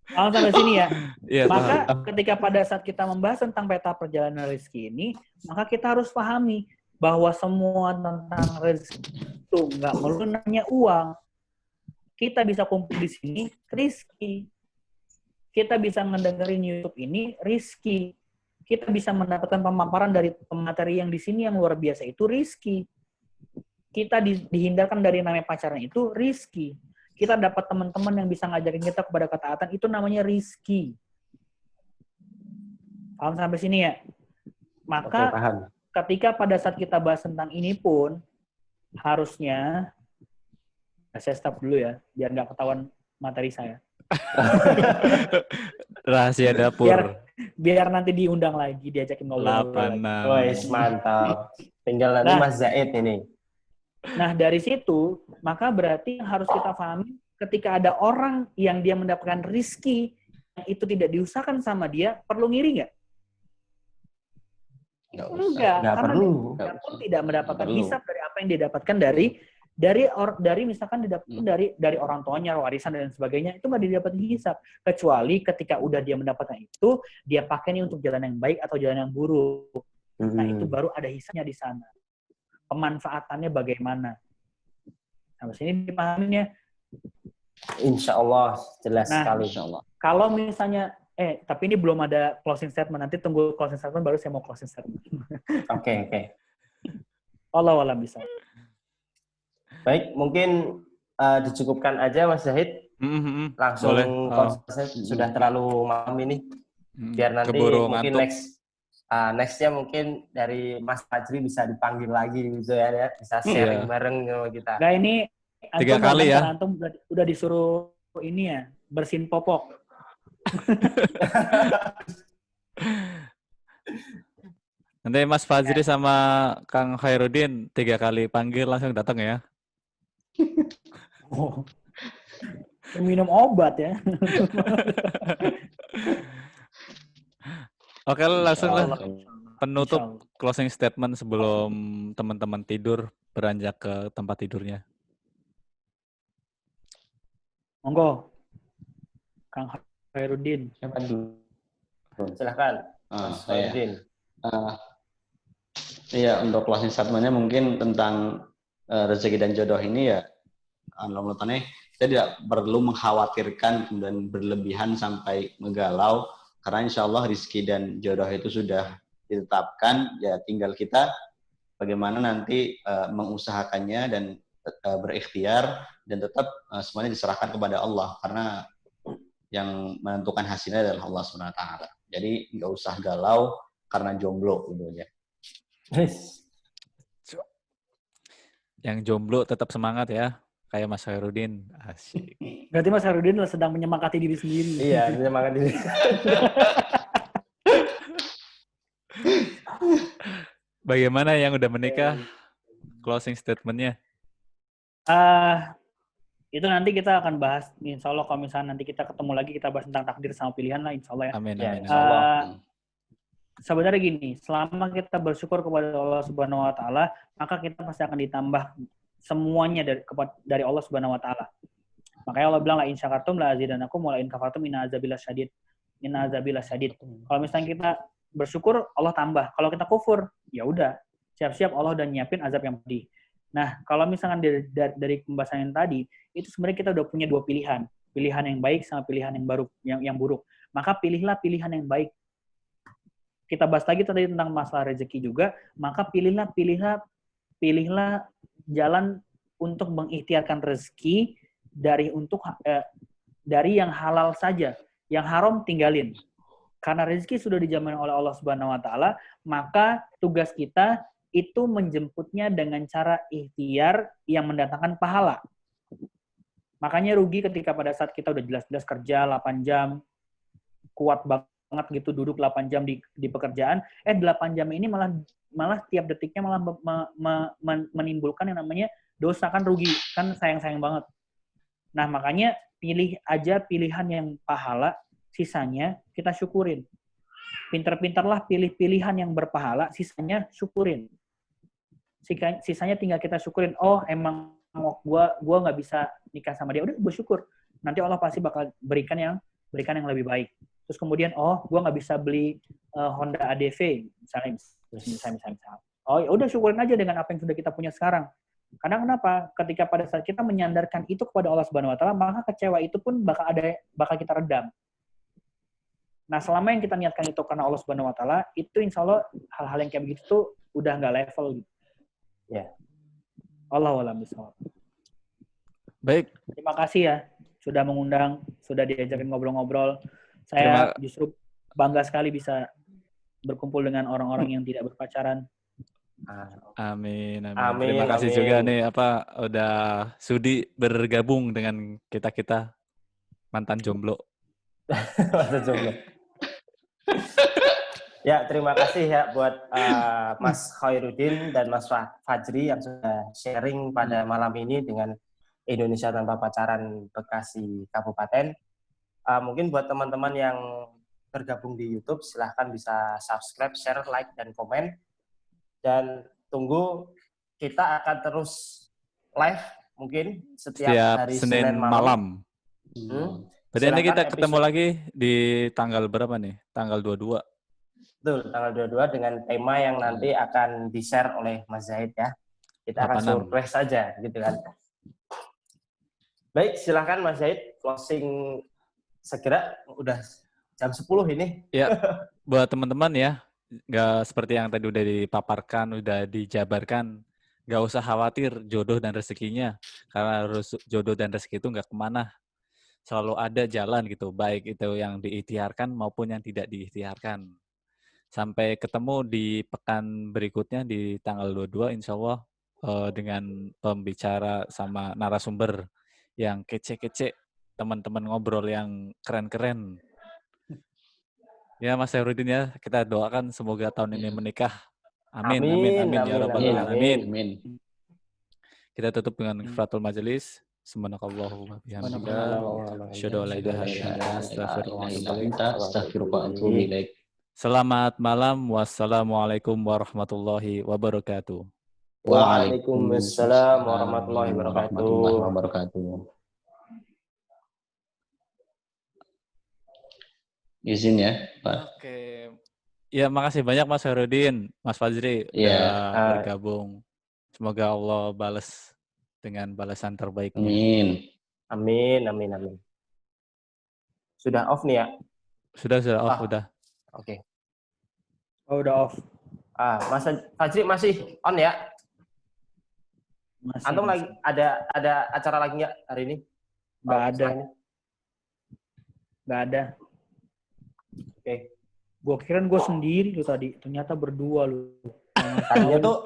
Kalau sampai sini ya. Iya, maka ketika pada saat kita membahas tentang peta perjalanan rezeki ini, maka kita harus pahami bahwa semua tentang rezeki itu nggak melulu namanya uang. Kita bisa kumpul di sini, rizki. Kita bisa ngedengerin YouTube ini, rizki. Kita bisa mendapatkan pemaparan dari pemateri yang di sini yang luar biasa, itu rizki. Kita dihindarkan dari namanya pacaran, itu rizki. Kita dapat teman-teman yang bisa ngajarin kita kepada ketaatan, itu namanya rizki. Paham sampai sini ya? Maka ketika pada saat kita bahas tentang ini pun, harusnya, saya stop dulu ya, biar nggak ketahuan materi saya. Rahasia dapur. Biar nanti diundang lagi, diajakin ngobrol-ngobrol lagi. Wes, mantap. Tinggal nanti Mas Zaid ini. Nah, dari situ, maka berarti yang harus kita pahami, ketika ada orang yang dia mendapatkan rizki, yang itu tidak diusahakan sama dia, perlu ngiri nggak? Enggak, karena dia pun tidak mendapatkan hisab dari apa yang dia dapatkan dari misalkan didapatkan dari orang tuanya, warisan dan sebagainya, itu nggak didapat hisab, kecuali ketika udah dia mendapatkan itu, dia pakai nih untuk jalan yang baik atau jalan yang buruk. Nah, itu baru ada hisabnya di sana. Pemanfaatannya bagaimana? Sampai sini dipahamin ya? Insya Allah jelas sekali. Insya Allah. Kalau misalnya tapi ini belum ada closing statement, nanti tunggu closing statement baru saya mau closing statement. Oke. Allah alam bisa. Baik, mungkin dicukupkan aja Mas Zahid. Langsung sudah terlalu malam ini. Biar nanti mungkin nextnya mungkin dari Mas Fajri bisa dipanggil lagi gitu ya, bisa sharing bareng sama kita. Nah, ini 3 kali ya. Antum udah disuruh ini ya, bersihin popok. Nanti Mas Fajri sama Kang Khairuddin 3 kali panggil langsung datang ya. Oh. Minum obat ya. Oke, langsung lah Insyaallah. penutup Insyaallah. closing statement sebelum teman-teman tidur beranjak ke tempat tidurnya. Monggo. Kang Khairuddin. Siapa dulu? Silahkan, Mas Saya. Khairuddin. Iya, untuk closing statement-nya mungkin tentang rezeki dan jodoh ini ya, menurutnya kita tidak perlu mengkhawatirkan kemudian berlebihan sampai menggalau, karena insya Allah rezeki dan jodoh itu sudah ditetapkan, ya tinggal kita bagaimana nanti mengusahakannya dan berikhtiar, dan tetap semuanya diserahkan kepada Allah, karena yang menentukan hasilnya adalah Allah SWT. Jadi nggak usah galau karena jomblo gitu aja. Yang jomblo tetap semangat ya, kayak Mas Khairuddin. Asyik. Berarti Mas Khairuddin sedang menyemangati diri sendiri. Iya, menyemangat diri. Bagaimana yang udah menikah? Closing statement-nya. Itu nanti kita akan bahas, insya Allah kalau misalnya nanti kita ketemu lagi, kita bahas tentang takdir sama pilihan lah, insya Allah ya. Amin, Ya, amin. insya Allah. Sebenarnya gini, selama kita bersyukur kepada Allah Subhanahu Wa Taala, maka kita pasti akan ditambah semuanya dari Allah Subhanahu Wa Taala. Makanya Allah bilang, la in syakartum la azidanakum wa la in kafartum inna azabillah syadid. Inna azabillah syadid. Kalau misalnya kita bersyukur, Allah tambah. Kalau kita kufur, ya udah, siap-siap Allah udah nyiapin azab yang pedih. Nah, kalau misalkan dari pembahasan yang tadi, itu sebenarnya kita udah punya dua pilihan. Pilihan yang baik sama pilihan yang buruk. Maka pilihlah pilihan yang baik. Kita bahas lagi tadi tentang masalah rezeki juga, maka pilihlah jalan untuk mengikhtiarkan rezeki dari yang halal saja. Yang haram tinggalin. Karena rezeki sudah dijamin oleh Allah Subhanahu Wa Taala, maka tugas kita itu menjemputnya dengan cara ikhtiar yang mendatangkan pahala. Makanya rugi ketika pada saat kita udah jelas-jelas kerja 8 jam, kuat banget gitu duduk 8 jam di pekerjaan, 8 jam ini malah tiap detiknya malah menimbulkan yang namanya dosa, kan rugi, kan sayang-sayang banget. Nah, makanya pilih aja pilihan yang pahala, sisanya kita syukurin. Pintar-pintarlah pilih pilihan yang berpahala, sisanya syukurin. Sisanya tinggal kita syukurin. Oh, emang gua nggak bisa nikah sama dia, udah bersyukur. Nanti Allah pasti bakal berikan yang lebih baik. Terus kemudian, gue nggak bisa beli Honda ADV, misalnya. Oh, ya udah syukurin aja dengan apa yang sudah kita punya sekarang. Karena kenapa? Ketika pada saat kita menyandarkan itu kepada Allah Subhanahu Wa Taala, maka kecewa itu pun bakal kita redam. Nah, selama yang kita niatkan itu karena Allah Subhanahu Wa Taala, itu insya Allah hal-hal yang kayak begitu tuh udah nggak level gitu. Ya. Allahu a'lam bishawab. Baik. Terima kasih ya sudah mengundang, sudah diajakin ngobrol-ngobrol. Saya justru bangga sekali bisa berkumpul dengan orang-orang yang tidak berpacaran. Amin. Terima kasih juga nih udah sudi bergabung dengan kita mantan jomblo. Mantan jomblo. Ya, terima kasih ya buat Mas Khairuddin dan Mas Fajri yang sudah sharing pada malam ini dengan Indonesia Tanpa Pacaran Bekasi Kabupaten. Mungkin buat teman-teman yang tergabung di YouTube, silahkan bisa subscribe, share, like, dan komen. Dan tunggu, kita akan terus live mungkin setiap hari Senin malam. Berarti nanti kita ketemu lagi di tanggal berapa nih? Tanggal 22. Betul, tanggal 22 dengan tema yang nanti akan di-share oleh Mas Zahid ya. Kita akan surprise saja gitu kan. Baik, silahkan Mas Zahid closing segera, udah jam 10 ini. Ya, buat teman-teman ya, nggak seperti yang tadi udah dipaparkan, udah dijabarkan, nggak usah khawatir jodoh dan rezekinya, karena jodoh dan rezeki itu nggak kemana, selalu ada jalan gitu, baik itu yang diikhtiarkan maupun yang tidak diikhtiarkan. Sampai ketemu di pekan berikutnya di tanggal 22, insya Allah dengan pembicara sama narasumber yang kece-kece teman-teman ngobrol yang keren-keren. Ya Mas Herudin ya, kita doakan semoga tahun ini menikah. Amin, amin, amin, ya rabbal amin, alamin. Amin. Kita tutup dengan kifratul majelis. Subhanakallahu wa bihamdika. Asyhadu an la ilaha illa anta, astaghfiruka wa atubu ilaik. Astaghfiruka wa atubu ilaik. Selamat malam. Wassalamualaikum warahmatullahi wabarakatuh. Waalaikumsalam warahmatullahi wabarakatuh. Izin ya, Pak. Oke. Ya, makasih banyak Mas Herudin, Mas Fajri Iya. udah bergabung. Semoga Allah balas dengan balasan terbaiknya. Amin. Amin, amin, amin. Sudah off nih ya? Sudah off, udah. Oke. Oh, udah off. Mas Fajri masih on ya? Masih, Antum masih. lagi ada acara lagi nggak hari ini? Nggak ada. Selain ini? Nggak ada. Oke. Gua kirain gue sendiri lu tadi. Ternyata berdua lu. Tadinya tuh